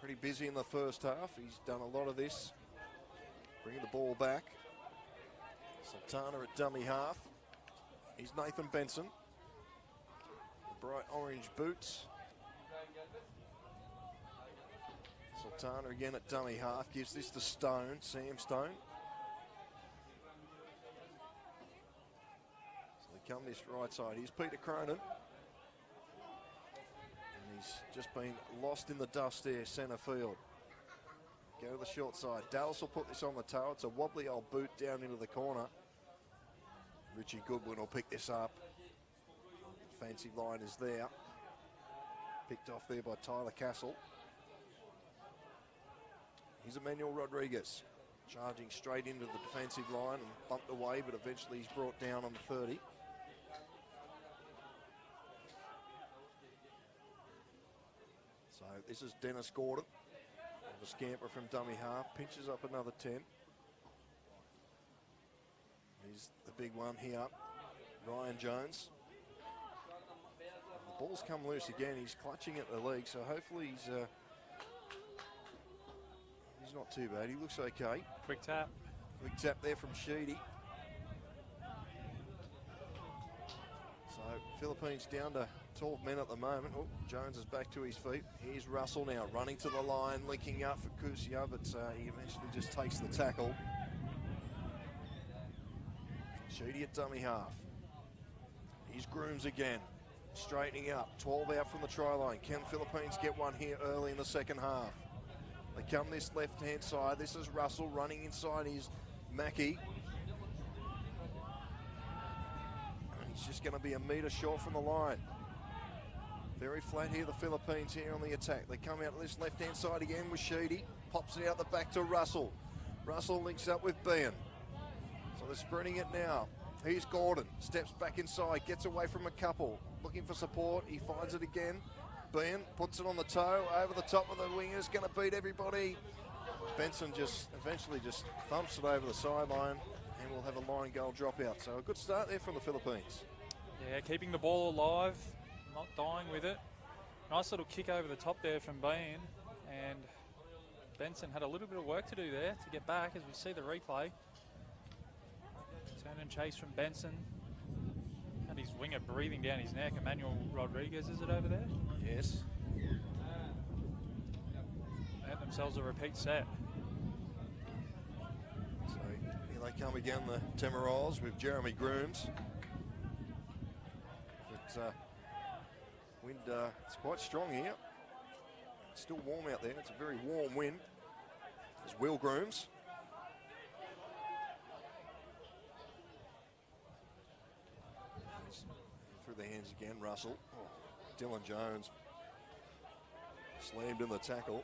Pretty busy in the first half. He's done a lot of this. Bringing the ball back. Sultana at dummy half. He's Nathan Benson. Bright orange boots. Sultana again at dummy half. Gives this to Stone, Sam Stone. So they come this right side. Here's Peter Cronin. And he's just been lost in the dust there, centre field. Go to the short side. Dallas will put this on the toe. It's a wobbly old boot down into the corner. Richie Goodwin will pick this up. Fancy line is there. Picked off there by Tyler Castle. Here's Emmanuel Rodriguez. Charging straight into the defensive line and bumped away, but eventually he's brought down on the 30. So this is Dennis Gordon. The scamper from dummy half. Pinches up another 10. He's the big one here. Ryan Jones. The ball's come loose again. He's clutching at the leg, so hopefully he's not too bad. He looks okay. Quick tap. Quick tap there from Sheedy. So Philippines down to 12 men at the moment. Oh, Jones is back to his feet. Here's Russell now running to the line, linking up for Kusia, but he eventually just takes the tackle. Sheedy at dummy half. Here's Grooms again. Straightening up, 12 out from the try line. Can Philippines get one here early in the second half? They come this left-hand side. This is Russell running inside his Mackie. And he's just going to be a metre short from the line. Very flat here, the Philippines here on the attack. They come out this left-hand side again with Sheedy. Pops it out the back to Russell. Russell links up with Ben. So they're sprinting it now. Here's Gordon, steps back inside, gets away from a couple, looking for support. He finds it again. Ben puts it on the toe, over the top of the wingers, going to beat everybody. Benson just eventually just thumps it over the sideline, and we'll have a line goal dropout. So a good start there from the Philippines. Yeah, keeping the ball alive, not dying with it. Nice little kick over the top there from Ben, and Benson had a little bit of work to do there to get back as we see the replay. Turn and chase from Benson. And his winger breathing down his neck. Emmanuel Rodriguez, is it over there? Yes. They have themselves a repeat set. So here they come again, the Tamarols with Jeremy Grooms. But wind, it's quite strong here. It's still warm out there. It's a very warm wind. There's Will Grooms. Through the hands again, Russell. Oh, Dylan Jones slammed in the tackle.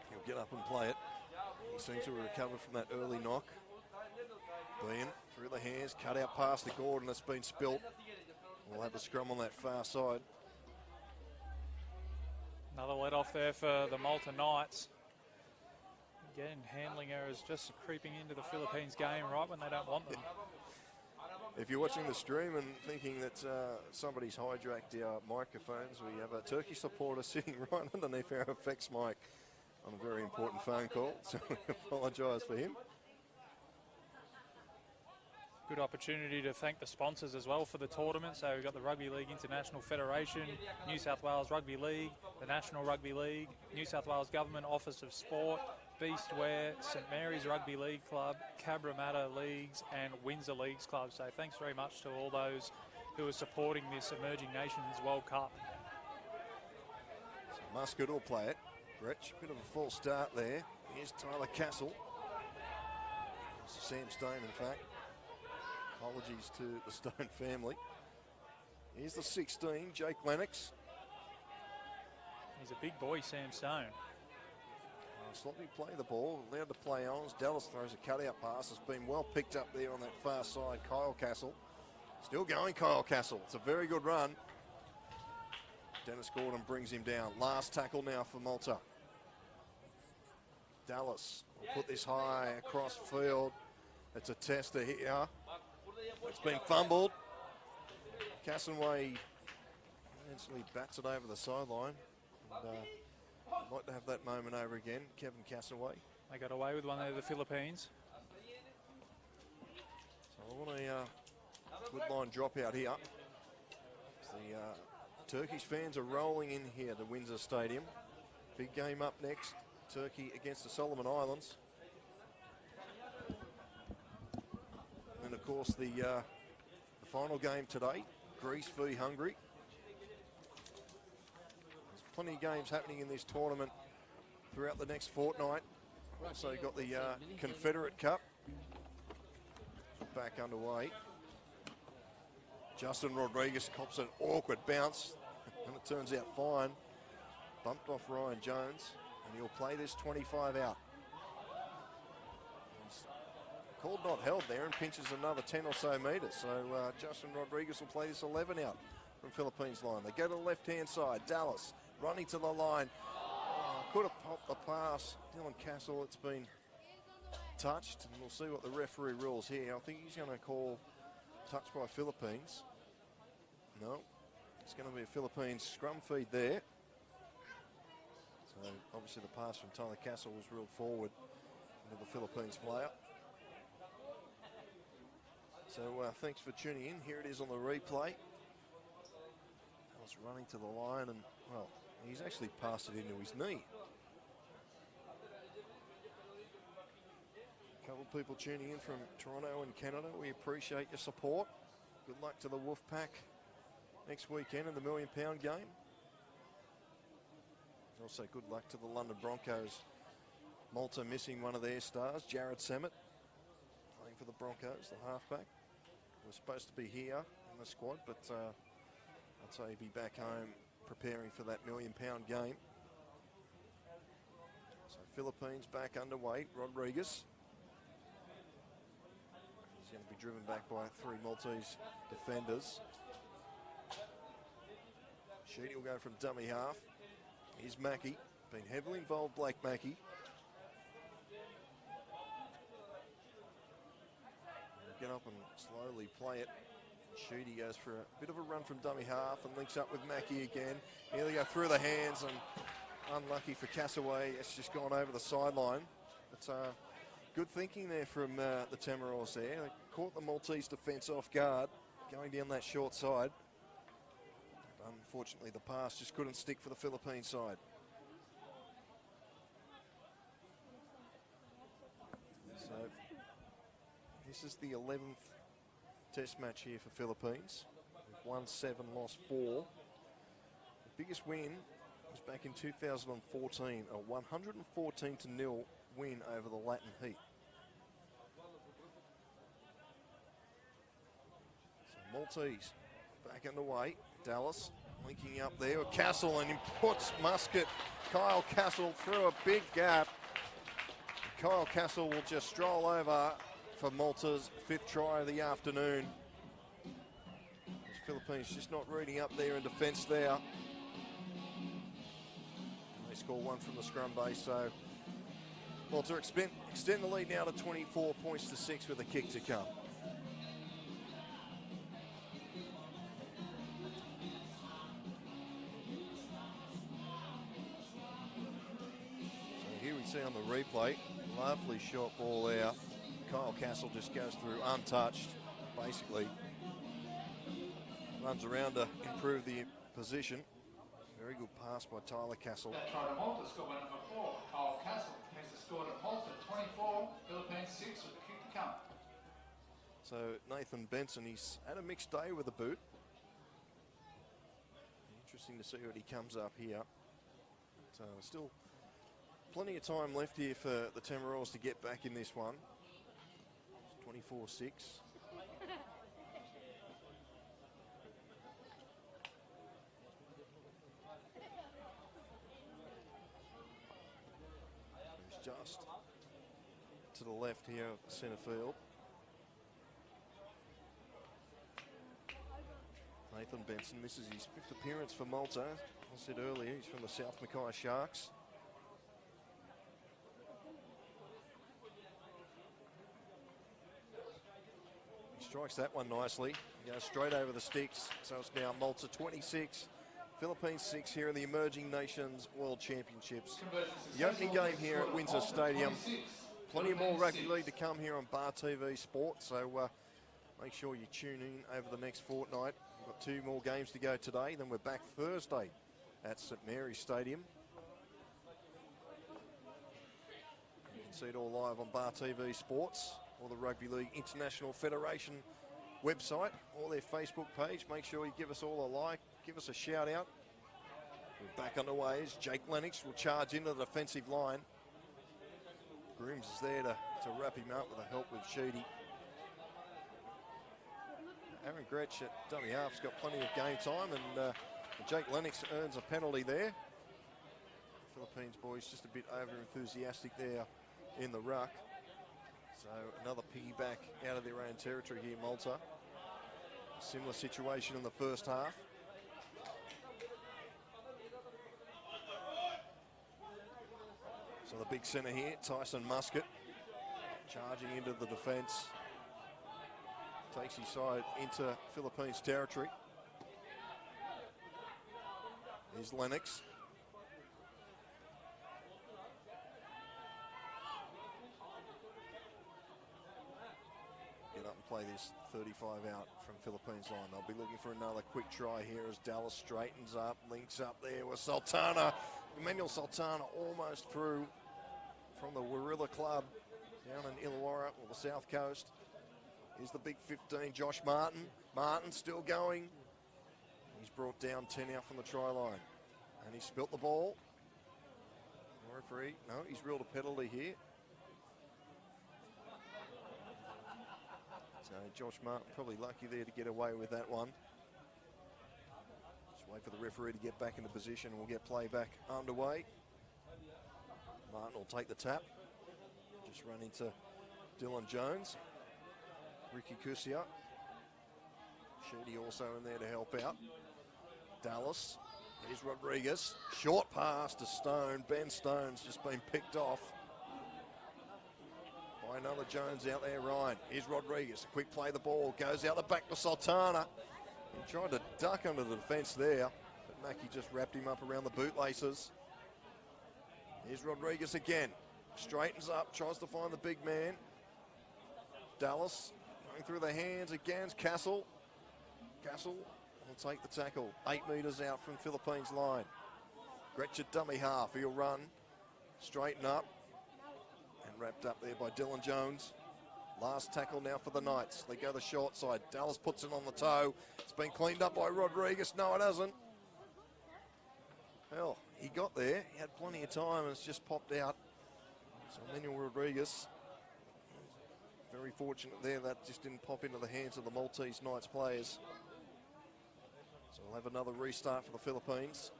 He'll get up and play it. He seems to have recovered from that early knock. Bean through the hands, cut out pass to Gordon. It's been spilt. We'll have a scrum on that far side. Another let off there for the Malta Knights. Again, handling errors just creeping into the Philippines game right when they don't want them. If you're watching the stream and thinking that somebody's hijacked our microphones, we have a Turkish supporter sitting right underneath our effects mic on a very important phone call, so we apologise for him. Good opportunity to thank the sponsors as well for the tournament. So we've got the Rugby League International Federation, New South Wales Rugby League, the National Rugby League, New South Wales Government Office of Sport, Beastware, St Mary's Rugby League Club, Cabramatta Leagues and Windsor Leagues Club. So thanks very much to all those who are supporting this Emerging Nations World Cup. So Muscat will play it. Gretsch, bit of a false start there. Here's Tyler Castle. Sam Stone, in fact. Apologies to the Stone family. Here's the 16, Jake Lennox. He's a big boy, Sam Stone. Sloppy play the ball, allowed to play on. Dallas throws a cutout pass. It's been well picked up there on that far side. Kyle Castle. Still going, Kyle Castle. It's a very good run. Dennis Gordon brings him down. Last tackle now for Malta. Dallas will put this high across field. It's a tester here. It's been fumbled. Cassenway instantly bats it over the sideline. And, I'd like to have that moment over again. Kevin Cassenway. They got away with one there, the Philippines. So I want a good line drop out here. The Turkish fans are rolling in here to Windsor Stadium. Big game up next. Turkey against the Solomon Islands. And of course the final game today, Greece v Hungary. There's plenty of games happening in this tournament throughout the next fortnight. Also got the Confederate Cup back underway. Justin Rodriguez cops an awkward bounce and it turns out fine. Bumped off Ryan Jones and he'll play this 25 out. He's called not held there and pinches another 10 or so metres. So Justin Rodriguez will play this 11 out from Philippines line. They go to the left-hand side. Dallas running to the line. Could have popped the pass. Dylan Castle, it's been touched. And we'll see what the referee rules here. I think he's going to call touch by Philippines. No, it's going to be a Philippines scrum feed there. So obviously the pass from Tyler Castle was ruled forward into the Philippines player. So thanks for tuning in. Here it is on the replay. Dallas running to the line and, well, he's actually passed it into his knee. A couple of people tuning in from Toronto and Canada. We appreciate your support. Good luck to the Wolfpack next weekend in the £1 million game. Also good luck to the London Broncos. Malta missing one of their stars, Jared Sammet, playing for the Broncos, the halfback. Was supposed to be here in the squad, but I'd say he'd be back home preparing for that £1 million game. So Philippines back underway. Rodriguez. He's going to be driven back by 3 Maltese defenders. Sheedy will go from dummy half. Here's Mackey. Been heavily involved, Blake Mackey. Get up and slowly play it. Sheedy goes for a bit of a run from dummy half and links up with Mackey again. Here they go through the hands and unlucky for Cassaway. It's just gone over the sideline. It's good thinking there from the Tamaros there. They caught the Maltese defence off guard going down that short side. But unfortunately, the pass just couldn't stick for the Philippine side. So this is the 11th test match here for Philippines. We've won 7, lost 4. The biggest win was back in 2014, a 114-0 win over the Latin Heat. So Maltese back underway. Dallas linking up there with Castle, and he puts Muscat, Kyle Castle, through a big gap. Kyle Castle will just stroll over for Malta's 5th try of the afternoon. The Philippines just not reading up there in defence there. They score 1 from the scrum base, so Malta extend the lead now to 24 points to 6 with a kick to come. So here we see on the replay, lovely shot ball there. Kyle Castle just goes through untouched, basically. Runs around to improve the position. Very good pass by Tyler Castle. That try to Malta, score by number 4. Kyle Castle takes the score to Malta, 24, Philippines 6 with the kick to come. So Nathan Benson, he's had a mixed day with the boot. Interesting to see what he comes up here. So still plenty of time left here for the Tamaroas to get back in this one. 24-6. Just to the left here of centre field. Nathan Benson, this is his 5th appearance for Malta. I said earlier, he's from the South Mackay Sharks. He strikes that one nicely. He goes straight over the sticks. So it's now Malta 26. Philippines 6 here in the Emerging Nations World Championships. The opening game here at Windsor Stadium. Plenty more rugby league to come here on Bar TV Sport, so make sure you tune in over the next fortnight. We've got 2 more games to go today, then we're back Thursday at St Mary's Stadium. You can see it all live on Bar TV Sports or the Rugby League International Federation website or their Facebook page. Make sure you give us all a like. Give us a shout out. We're back underway as Jake Lennox will charge into the defensive line. Grooms is there to wrap him up with the help with Sheedy. Aaron Gretsch at dummy half's got plenty of game time, and Jake Lennox earns a penalty there. Philippines boys just a bit over enthusiastic there in the ruck. So another piggyback out of their own territory here, Malta. Similar situation in the first half. So the big centre here, Tyson Muscat, charging into the defence. Takes his side into Philippines territory. Here's Lennox. Get up and play this 35 out from Philippines line. They'll be looking for another quick try here as Dallas straightens up, links up there with Sultana. Emmanuel Sultana almost through from the Warilla Club down in Illawarra or the South Coast. Here's the big 15, Josh Martin. Martin still going. He's brought down 10 out from the try line. And he spilt the ball. The referee, no, he's ruled a penalty here. So Josh Martin probably lucky there to get away with that one. Just wait for the referee to get back into position and we'll get play back underway. Martin will take the tap. Just run into Dylan Jones. Ricky Kusia. Sheedy also in there to help out. Dallas. Here's Rodriguez. Short pass to Stone. Ben Stone's just been picked off by another Jones out there, Ryan. Here's Rodriguez. A quick play the ball. Goes out the back to Sultana. He tried to duck under the defence there, but Mackie just wrapped him up around the bootlaces. Here's Rodriguez again. Straightens up, tries to find the big man. Dallas going through the hands against Castle. Castle will take the tackle. 8 metres out from Philippines line. Gretchen dummy half. He'll run. Straighten up. And wrapped up there by Dylan Jones. Last tackle now for the Knights. They go the short side. Dallas puts it on the toe. It's been cleaned up by Rodriguez. No, it hasn't. Hell, he got there. He had plenty of time and it's just popped out. So Manuel Rodriguez, very fortunate there. That just didn't pop into the hands of the Maltese Knights players. So we'll have another restart for the Philippines.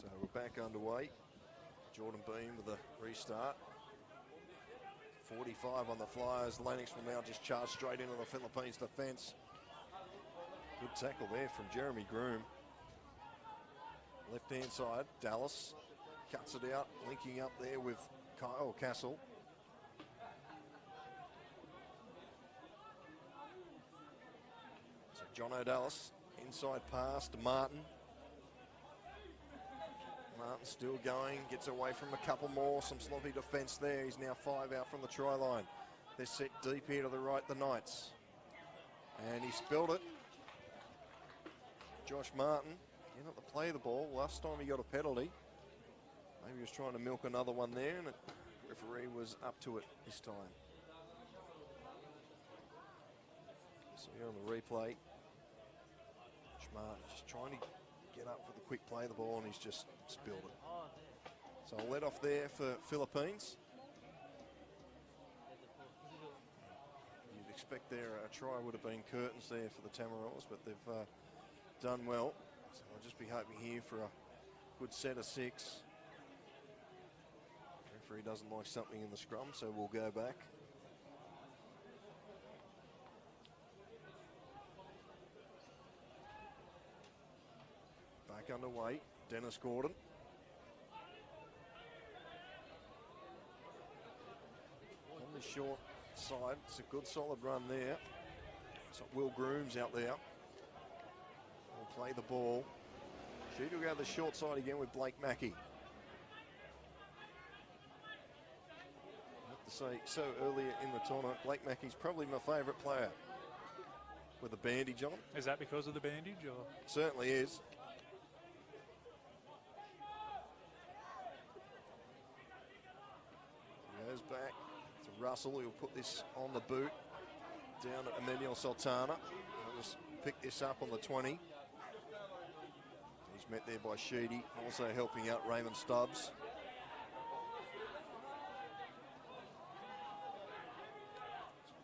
So we're back underway. Jordan Beam with a restart. 45 on the Flyers. Lennox will now just charge straight into the Philippines defence. Good tackle there from Jeremy Groom. Left-hand side, Dallas cuts it out, linking up there with Kyle Castle. So John O'Dallas, inside pass to Martin. Martin still going, gets away from a couple more, some sloppy defence there. He's now 5 out from the try line. They're set deep here to the right, the Knights. And he spilled it. Josh Martin, not to play the ball. Last time he got a penalty. Maybe he was trying to milk another one there, and the referee was up to it this time. So here on the replay, Josh Martin just trying to get up for the quick play of the ball, and he's just spilled it. So a let off there for Philippines. You'd expect there a try would have been curtains there for the Tamarillos, but they've done well. So I'll just be hoping here for a good set of 6. Referee doesn't like something in the scrum, so we'll go back. Back underway, Dennis Gordon. On the short side, it's a good solid run there. So Will Grooms out there. Will play the ball. Sheet will go to the short side again with Blake Mackey. I have to say, so earlier in the tournament, Blake Mackey's probably my favourite player. With a bandage on. Is that because of the bandage? Or? Certainly is. Goes back to Russell, who'll put this on the boot. Down at Emmanuel Sultana. He'll just pick this up on the 20. He's met there by Sheedy, also helping out Raymond Stubbs.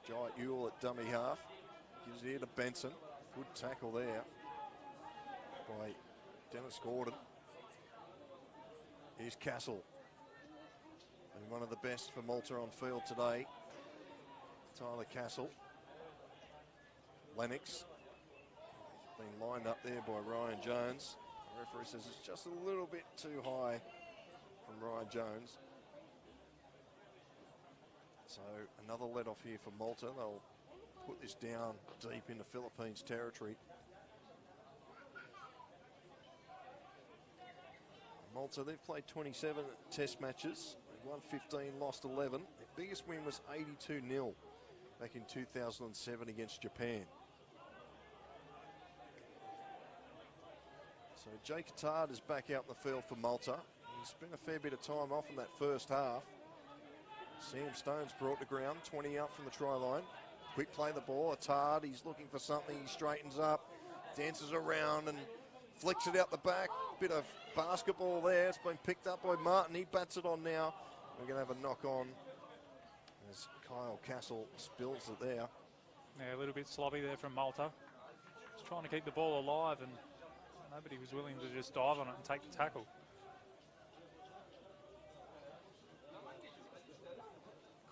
Giant Ewell at dummy half. Gives it here to Benson. Good tackle there by Dennis Gordon. Here's Castle. And one of the best for Malta on field today. Tyler Castle. Lennox. Been lined up there by Ryan Jones. The referee says it's just a little bit too high from Ryan Jones. So another let off here for Malta. They'll put this down deep into Philippines territory. Malta, they've played 27 test matches. They've won 15, lost 11. Their biggest win was 82-0 back in 2007 against Japan. So Jake Attard is back out in the field for Malta. He spent a fair bit of time off in that first half. Sam Stone's brought to ground, 20 out from the try line. Quick play the ball, Attard, he's looking for something, he straightens up, dances around and flicks it out the back. Bit of basketball there, it's been picked up by Martin, he bats it on now. We're going to have a knock on as Kyle Castle spills it there. Yeah, a little bit sloppy there from Malta. Just trying to keep the ball alive and nobody was willing to just dive on it and take the tackle.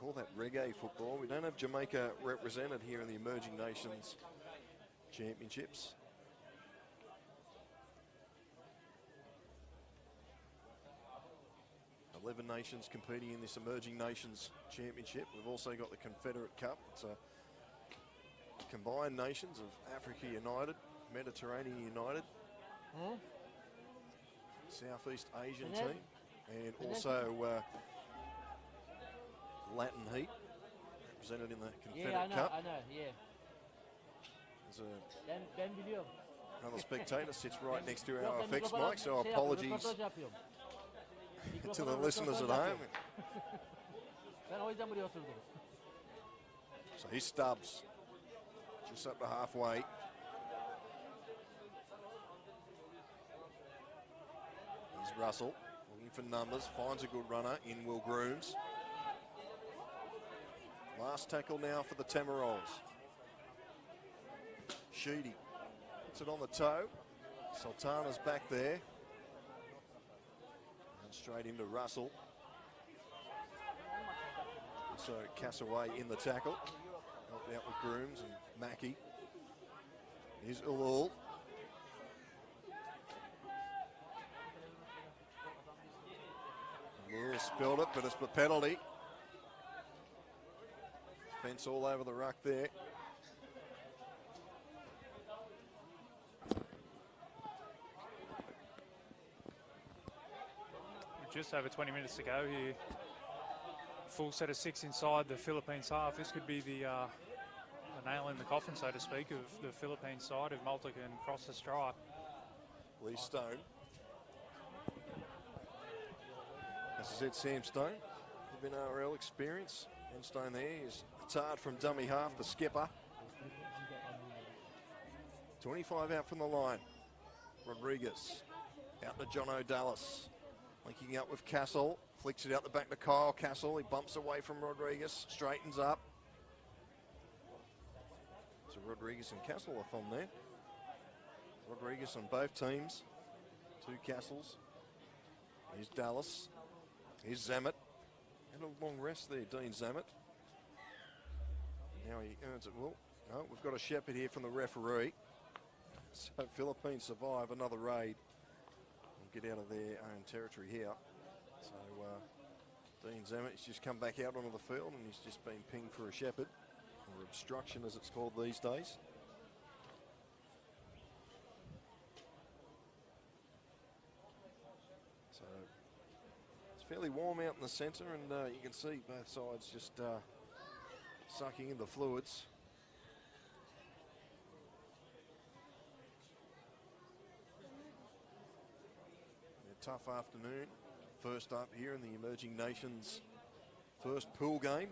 Call that reggae football. We don't have Jamaica represented here in the Emerging Nations Championships. Eleven nations competing in this Emerging Nations Championship. We've also got the Confederate Cup. It's a combined nations of Africa United, Mediterranean United, Southeast Asian team, and also Latin Heat, represented in the Confederate Cup. I know, yeah. There's another spectator sits right next to our FX mic, so apologies to the listeners at home. So he's Stubbs, just up to halfway. Here's Russell, looking for numbers, finds a good runner in Will Grooms. Last tackle now for the Tamarols. Sheedy puts it on the toe. Sultana's back there. And straight into Russell. So Cassaway in the tackle. Helped out with Grooms and Mackie. Here's Ulul. Ulul spilled it, but it's a penalty. Fence all over the ruck there. Just over 20 minutes to go here. Full set of 6 inside the Philippines half. This could be the nail in the coffin, so to speak, of the Philippines side if Malta can cross the stripe. Lee Stone. As I said, Sam Stone, a bit of NRL experience. And Stone there is Tard from dummy half, the skipper. 25 out from the line. Rodriguez out to John O'Dallas. Linking up with Castle. Flicks it out the back to Kyle Castle. He bumps away from Rodriguez. Straightens up. So Rodriguez and Castle off on there. Rodriguez on both teams. 2 Castles. Here's Dallas. Here's Zammit. And a long rest there, Dean Zammit. Now he earns it. Well, no, we've got a shepherd here from the referee. So Philippines survive another raid and get out of their own territory here. So Dean Zammit has just come back out onto the field and he's just been pinged for a shepherd, or obstruction as it's called these days. So it's fairly warm out in the centre, and you can see both sides just sucking in the fluids. A tough afternoon. First up here in the Emerging Nations first pool game.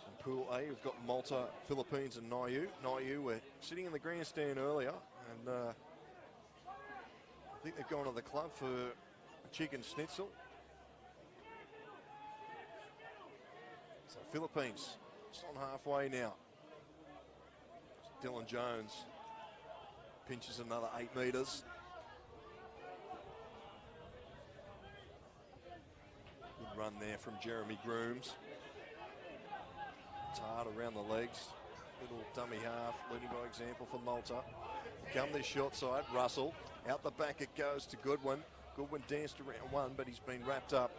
In Pool A, we've got Malta, Philippines and Niue. Niue were sitting in the grandstand earlier, and I think they've gone to the club for a chicken schnitzel. So Philippines, just on halfway now. Dylan Jones pinches another 8 metres. Good run there from Jeremy Grooms. Tard around the legs. Little dummy half, leading by example for Malta. Come this short side, Russell. Out the back it goes to Goodwin. Goodwin danced around one, but he's been wrapped up.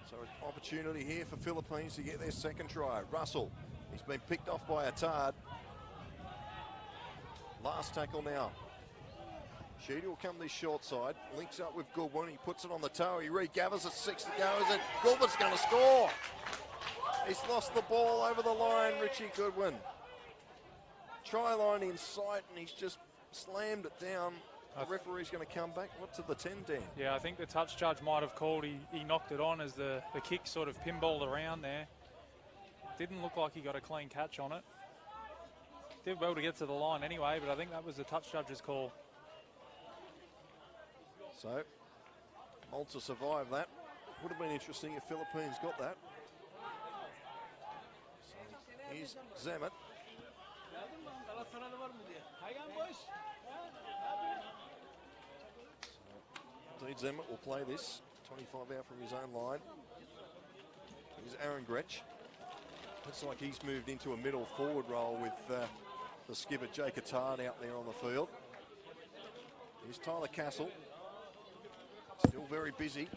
So an opportunity here for Philippines to get their second try. Russell, he's been picked off by a Tard. Last tackle now. Sheedy will come this short side. Links up with Goodwin. He puts it on the toe. He regathers at 6 to go. Is it? Goodwin's going to score. He's lost the ball over the line, Richie Goodwin. Try line in sight, and he's just slammed it down. The referee's going to come back. What to the 10, Dan? Yeah, I think the touch judge might have called. He knocked it on as the kick sort of pinballed around there. Didn't look like he got a clean catch on it. Did well to get to the line anyway, but I think that was the touch judge's call. So, Malta survived that. Would have been interesting if Philippines got that. So, here's Zammit. Indeed, Zammit will play this. 25 out from his own line. Here's Aaron Gretsch. Looks like he's moved into a middle forward role with the skipper Jake Attard out there on the field. Here's Tyler Castle. Still very busy.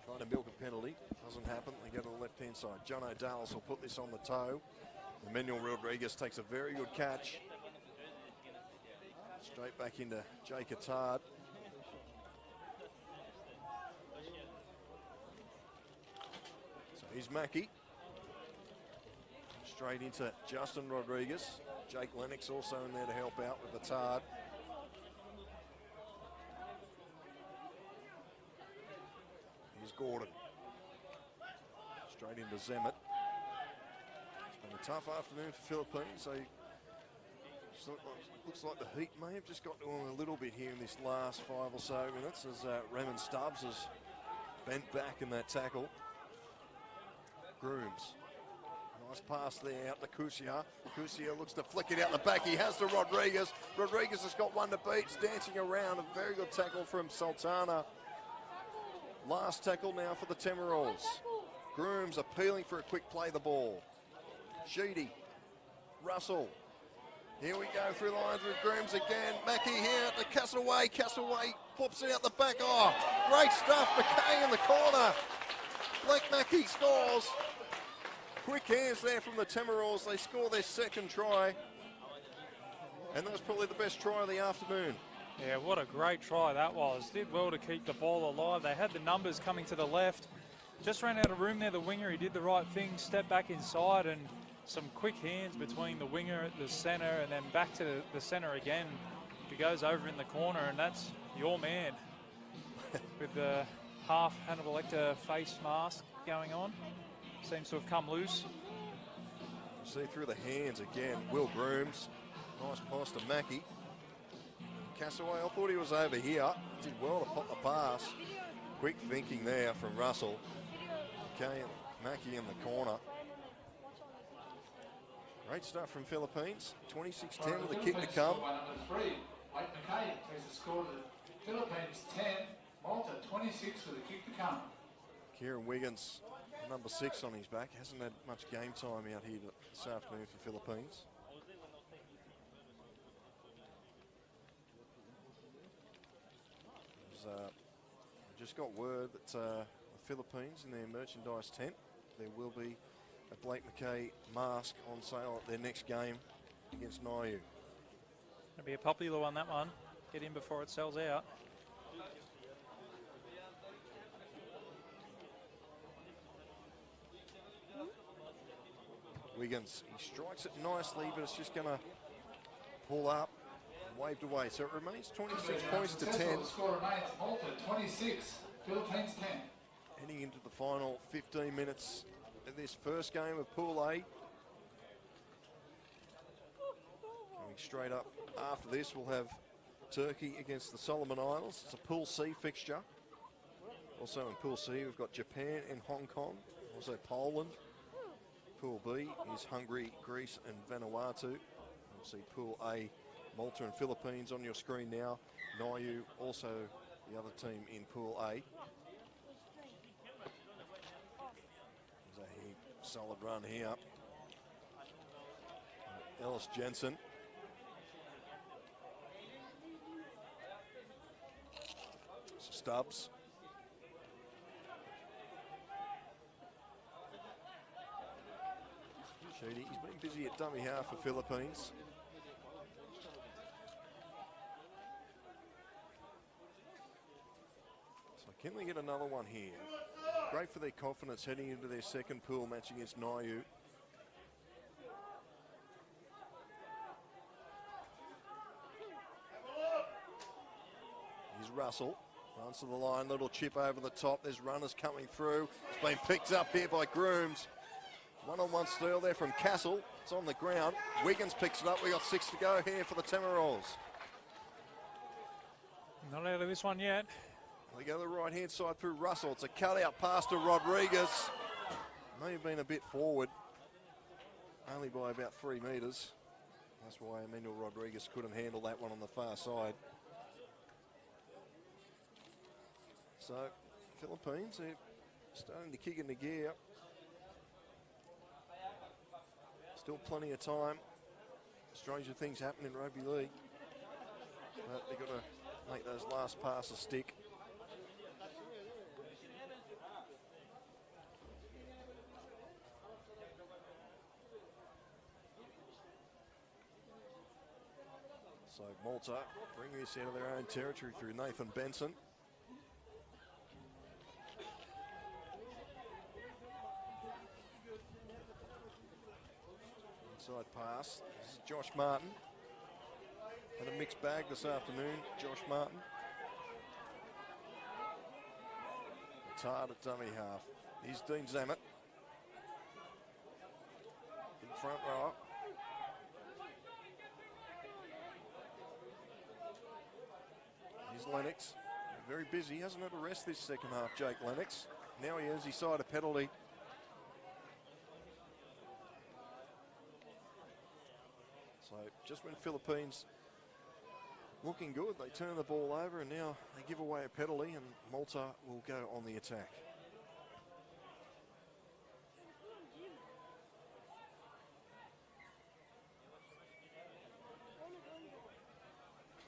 Trying to milk a penalty. Doesn't happen. They go to the left-hand side. John O'Dallas will put this on the toe. Emmanuel Rodriguez takes a very good catch. Straight back into Jake Attard. So here's Mackie. Straight into Justin Rodriguez. Jake Lennox also in there to help out with Batard. Here's Gordon. Straight into Zemet. It's been a tough afternoon for Philippines. They looks like the heat may have just got to them a little bit here in this last 5 or so minutes as Raymond Stubbs has bent back in that tackle. Grooms. Nice pass there out to Kusia. Kusia looks to flick it out the back. He has to Rodriguez. Rodriguez has got one to beat. He's dancing around. A very good tackle from Sultana. Last tackle now for the Temerals. Grooms appealing for a quick play the ball. Sheedy. Russell. Here we go through the lines with Grooms again. Mackie here to Castaway. Castaway pops it out the back. Oh, great stuff. McKay in the corner. Blake Mackie scores. Quick hands there from the Temerals. They score their second try. And that was probably the best try of the afternoon. Yeah, what a great try that was. Did well to keep the ball alive. They had the numbers coming to the left. Just ran out of room there, the winger. He did the right thing, stepped back inside, and some quick hands between the winger at the centre and then back to the centre again. He goes over in the corner, and that's your man with the half Hannibal Lecter face mask going on. Seems to have come loose. See through the hands again. Will Grooms. Nice pass to Mackie. Castaway, I thought he was over here. Did well to pop the pass. Quick thinking there from Russell. Okay, Mackie in the corner. Great stuff from Philippines. 26-10 with a kick to come. Number 3, Mike McKay takes the score to the Philippines 10, Malta 26 with a kick to come. Kieran Wiggins, number 6 on his back. Hasn't had much game time out here this afternoon for Philippines. Just got word that the Philippines in their merchandise tent, there will be a Blake McKay mask on sale at their next game against Niue. It'll be a popular one, that one. Get in before it sells out. Wiggins, he strikes it nicely, but it's just going to pull up and waved away. So it remains 26 points to 10. The score remains Malta 26, Philippines 10. Heading into the final 15 minutes of this first game of Pool A. Coming straight up after this, we'll have Turkey against the Solomon Isles. It's a Pool C fixture. Also in Pool C, we've got Japan and Hong Kong. Also Poland. Pool B is Hungary, Greece and Vanuatu. We'll see Pool A, Malta and Philippines on your screen now. Niue also the other team in Pool A. There's a solid run here. Ellis Jensen. Stubbs. Sheedy, he's been busy at dummy half for Philippines. So can they get another one here? Great for their confidence heading into their second pool match against Niue. Here's Russell. Runs to the line, little chip over the top. There's runners coming through. It's been picked up here by Grooms. One-on-one steal there from Castle. It's on the ground. Wiggins picks it up. We got 6 to go here for the Temerals. Not out of this one yet. They go to the right-hand side through Russell. It's a cut-out pass to Rodriguez. May have been a bit forward. Only by about 3 metres. That's why Emmanuel Rodriguez couldn't handle that one on the far side. So, Philippines, they're starting to kick into gear. Still plenty of time. Stranger things happen in rugby league. But they've got to make those last passes stick. So Malta bring this out of their own territory through Nathan Benson. inside pass. This is Josh Martin. Had a mixed bag this afternoon, Josh Martin. It's hard at dummy half. Here's Dean Zammit. In front row. Here's Lennox. Very busy. He hasn't had a rest this second half, Jake Lennox. Now he earns his side a penalty. So just when Philippines looking good, they turn the ball over and now they give away a penalty and Malta will go on the attack.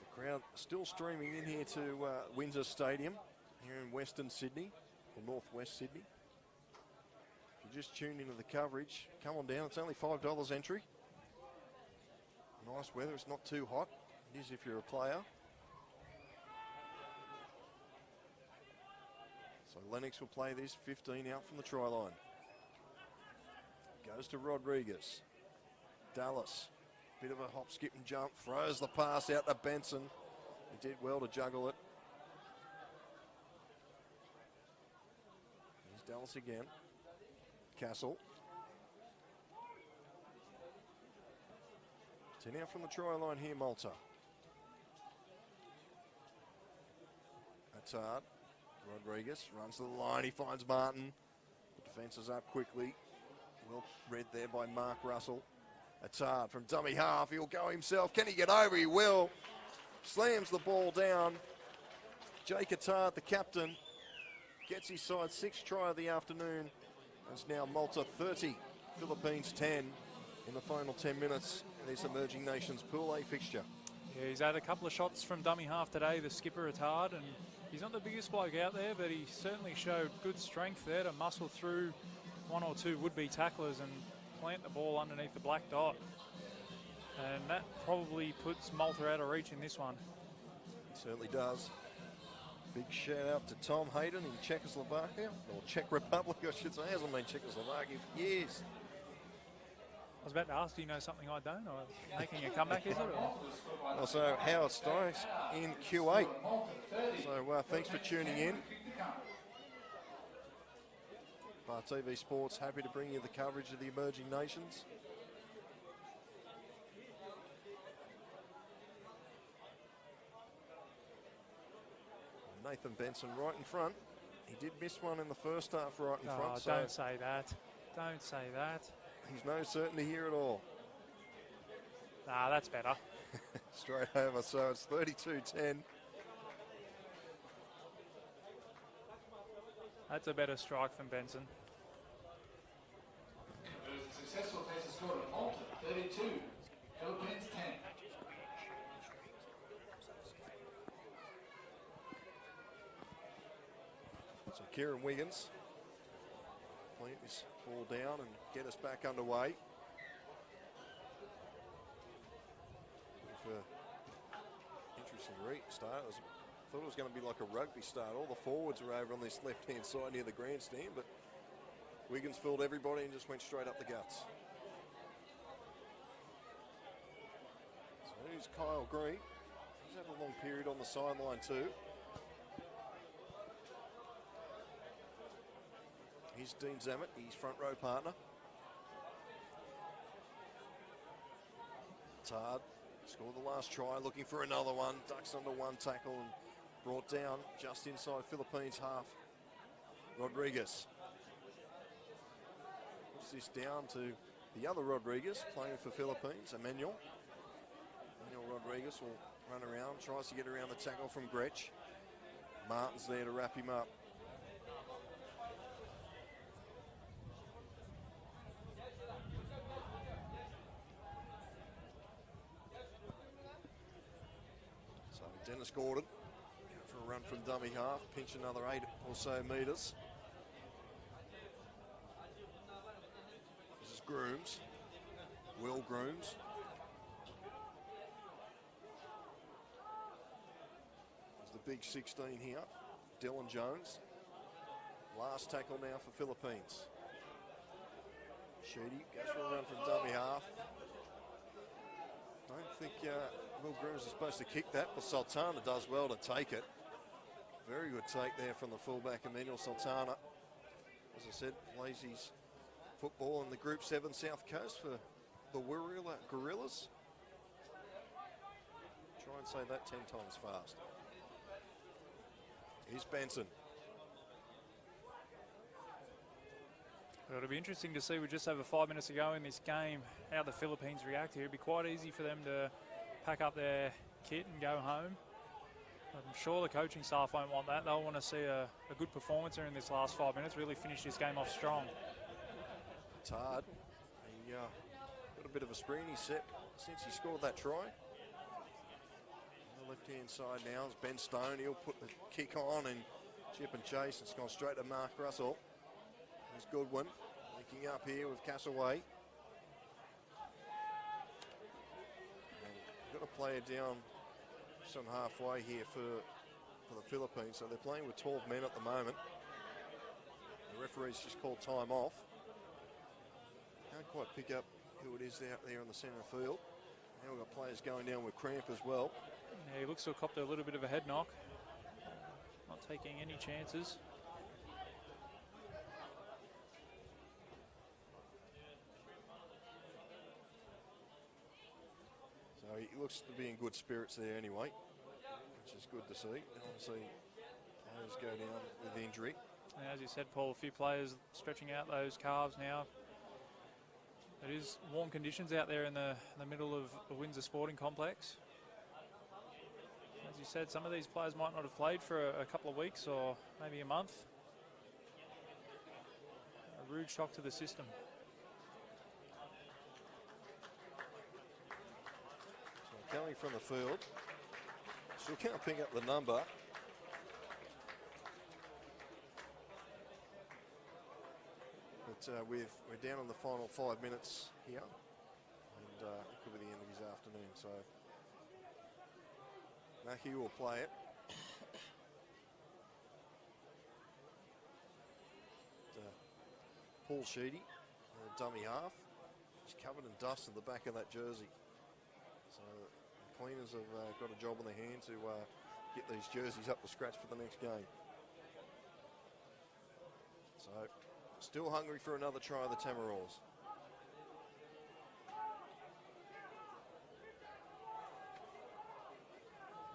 The crowd still streaming in here to Windsor Stadium here in Western Sydney, or northwest Sydney. If you just tuned into the coverage, come on down. It's only $5 entry. Nice weather, it's not too hot. It is if you're a player. So Lennox will play this 15 out from the try line. Goes to Rodriguez. Dallas, bit of a hop, skip and jump. Throws the pass out to Benson. He did well to juggle it. Here's Dallas again. Castle. 10 out from the try line here, Malta. That's hard. Rodriguez runs to the line. He finds Martin. The defence is up quickly. Well read there by Mark Russell. That's hard from dummy half. He'll go himself. Can he get over? He will. Slams the ball down. Jake Attard, the captain, gets his side 6th try of the afternoon. It's now Malta 30, Philippines 10 in the final 10 minutes in this Emerging Nations Pool A fixture. Yeah, he's had a couple of shots from dummy half today, the skipper Attard, and he's not the biggest bloke out there, but he certainly showed good strength there to muscle through one or two would-be tacklers and plant the ball underneath the black dot. And that probably puts Malta out of reach in this one. It certainly does. Big shout out to Tom Hayden in Czechoslovakia, or Czech Republic, I should say. Hasn't been Czechoslovakia for years. I was about to ask, do you know something I don't? Or making a comeback, is it? Or? Also, Howard Stokes in Q8. So thanks for tuning in. Bar TV Sports, happy to bring you the coverage of the Emerging Nations. Nathan Benson right in front. He did miss one in the first half right in front. So don't say that. Don't say that. There's no certainty here at all. Nah, that's better. Straight over, so it's 32-10. That's a better strike than Benson. It was a successful pace of score at Malta, 32, Philippines 10. So Kieran Wiggins plant this ball down and get us back underway. Interesting restart. I thought it was going to be like a rugby start. All the forwards are over on this left-hand side near the grandstand, but Wiggins filled everybody and just went straight up the guts. So here's Kyle Green. He's had a long period on the sideline too. Here's Dean Zammit, his front row partner. Attard scored the last try, looking for another one. Ducks under one tackle and brought down just inside Philippines half. Rodriguez. Puts this down to the other Rodriguez playing for Philippines, Emmanuel. Emmanuel Rodriguez will run around, tries to get around the tackle from Gretsch. Martin's there to wrap him up. Dennis Gordon for a run from dummy half, pinch another 8 or so metres. This is Grooms, Will Grooms. There's the big 16 here, Dylan Jones. Last tackle now for Philippines. Sheedy goes for a run from dummy half. I don't think Will Grimmers is supposed to kick that, but Sultana does well to take it. Very good take there from the fullback, Emmanuel Sultana. As I said, plays his football in the Group 7 South Coast for the Wirrilla Gorillas. Try and say that 10 times fast. Here's Benson. Well, it'll be interesting to see. We just over 5 minutes to go in this game, how the Philippines react here. It'd be quite easy for them to pack up their kit and go home. I'm sure the coaching staff won't want that. They'll want to see a good performance here in this last 5 minutes, really finish this game off strong. Tard, he got a bit of a spree in his set since he scored that try. On the left-hand side now is Ben Stone. He'll put the kick on and chip and chase. It's gone straight to Mark Russell. Here's Goodwin linking up here with Castaway. And got a player down some halfway here for the Philippines. So they're playing with 12 men at the moment. The referee's just called time off. Can't quite pick up who it is out there on the centre field. Now we've got players going down with cramp as well. Yeah, he looks to have copped a little bit of a head knock. Not taking any chances. So he looks to be in good spirits there anyway, which is good to see. And obviously, players go down with injury. And as you said, Paul, a few players stretching out those calves now. It is warm conditions out there in the middle of the Windsor Sporting Complex. As you said, some of these players might not have played for a couple of weeks or maybe a month. A rude shock to the system. So coming from the field, still can't pick up the number. But we're down on the final 5 minutes here, and it could be the end of his afternoon. So Mackie will play it. Paul Sheedy, a dummy half. He's covered in dust in the back of that jersey. So the cleaners have got a job on their hands to get these jerseys up to scratch for the next game. So still hungry for another try of the Tamarols.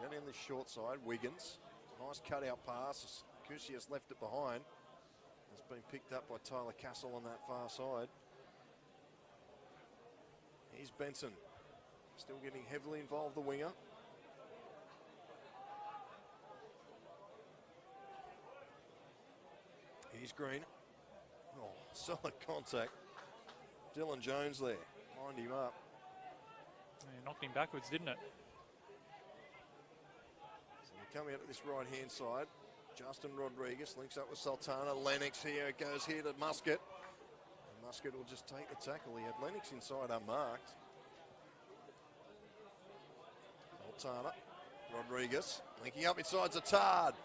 Down in the short side, Wiggins. Nice cutout pass. Kusias left it behind. It's been picked up by Tyler Castle on that far side. Here's Benson. Still getting heavily involved, the winger. Here's Green. Oh, solid contact. Dylan Jones there. Lined him up. Yeah, knocked him backwards, didn't it? So they're coming out at this right-hand side. Justin Rodriguez links up with Sultana. Lennox here goes here to Muscat. And Muscat will just take the tackle. He had Lennox inside unmarked. Sultana. Rodriguez linking up inside to Tard.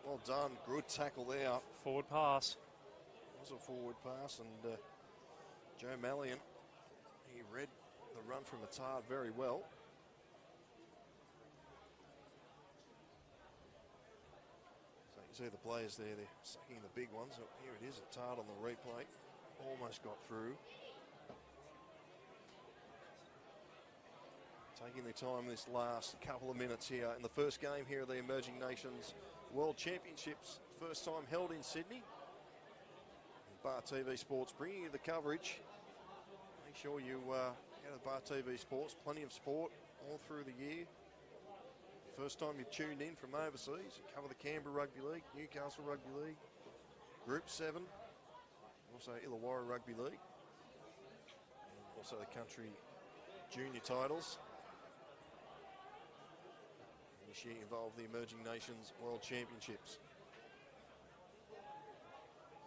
Well done. Good tackle there. Forward pass. Was a forward pass, and Joe Mallion, he read the run from Attard very well. So you can see the players there, they're sucking the big ones. Oh, here it is, Attard on the replay. Almost got through. Taking their time this last couple of minutes here in the first game here of the Emerging Nations World Championships. First time held in Sydney. Bar TV Sports bringing you the coverage. Make sure you go to Bar TV Sports. Plenty of sport all through the year. First time you've tuned in from overseas. You cover the Canberra Rugby League, Newcastle Rugby League, Group 7, also Illawarra Rugby League, and also the country junior titles. And this year involved the Emerging Nations World Championships.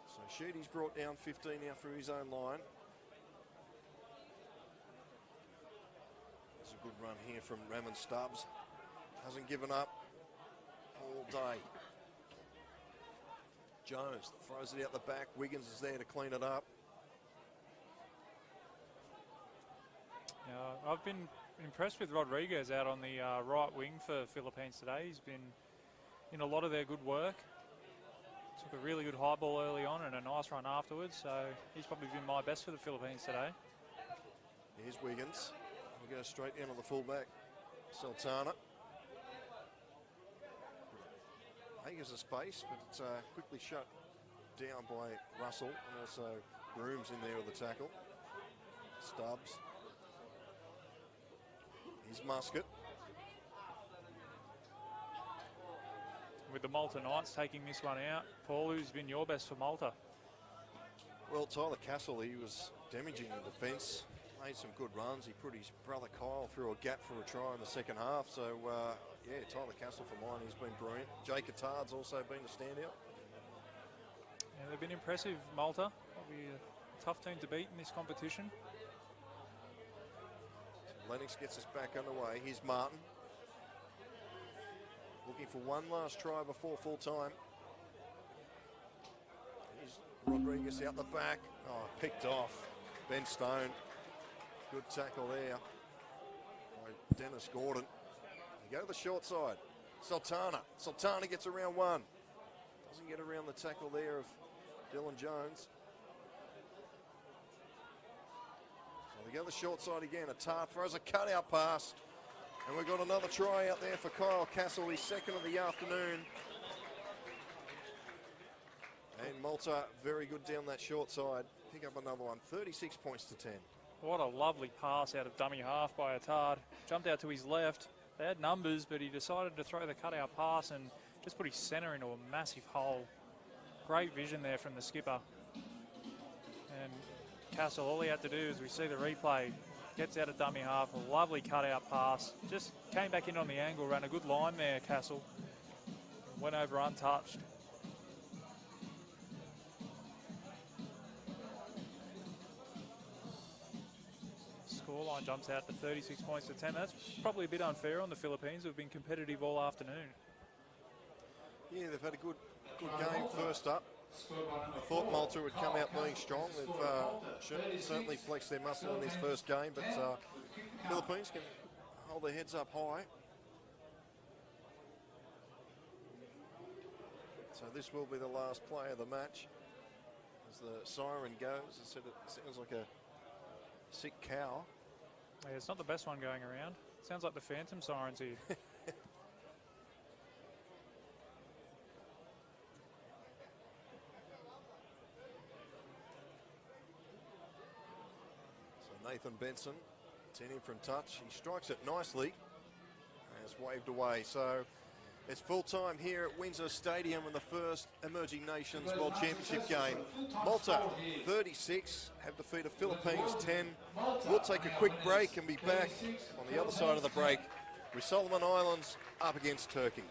So Sheedy's brought down 15 now through his own line. There's a good run here from Ramon Stubbs. Hasn't given up all day. Jones throws it out the back. Wiggins is there to clean it up. Yeah, I've been impressed with Rodriguez out on the right wing for Philippines today. He's been in a lot of their good work. Took a really good high ball early on and a nice run afterwards, so he's probably been my best for the Philippines today. Here's Wiggins. We'll go straight down to the fullback, Sultana. Hager's a space, but it's quickly shut down by Russell, and also Grooms in there with the tackle. Stubbs. Here's Muscat. With the Malta Knights taking this one out, Paul, who's been your best for Malta? Well, Tyler Castle, he was damaging in defence. Made some good runs. He put his brother Kyle through a gap for a try in the second half. So, yeah, Tyler Castle for mine, he's been brilliant. Jake Attard's also been a standout. Yeah, they've been impressive, Malta. Probably a tough team to beat in this competition. So Lennox gets us back underway. Here's Martin. Looking for one last try before full time. Here's Rodriguez out the back. Oh, picked off. Ben Stone. Good tackle there by Dennis Gordon. You go to the short side. Sultana. Sultana gets around one. Doesn't get around the tackle there of Dylan Jones. So they go to the short side again. Attard throws a cutout pass. And we've got another try out there for Kyle Castle, his second of the afternoon. And Malta very good down that short side. Pick up another one, 36 points to 10. What a lovely pass out of dummy half by Attard. Jumped out to his left. They had numbers, but he decided to throw the cutout pass and just put his centre into a massive hole. Great vision there from the skipper. And Castle, all he had to do, as we see the replay, gets out of dummy half, a lovely cutout pass. Just came back in on the angle, ran a good line there, Castle. Went over untouched. Scoreline jumps out to 36 points to 10. That's probably a bit unfair on the Philippines, who've been competitive all afternoon. Yeah, they've had a good game first up. I thought Malta would come out being strong. They've certainly flexed their muscle in this first game, but Philippines can hold their heads up high. So this will be the last play of the match. As the siren goes, it sounds like a sick cow. Yeah, it's not the best one going around. Sounds like the Phantom sirens here. Nathan Benson, 10 in from touch. He strikes it nicely and it's waved away. So it's full time here at Windsor Stadium in the first Emerging Nations World Championship game. Malta 36 have defeated Philippines 10. We'll take a quick break and be back on the other side of the break with Solomon Islands up against Turkey.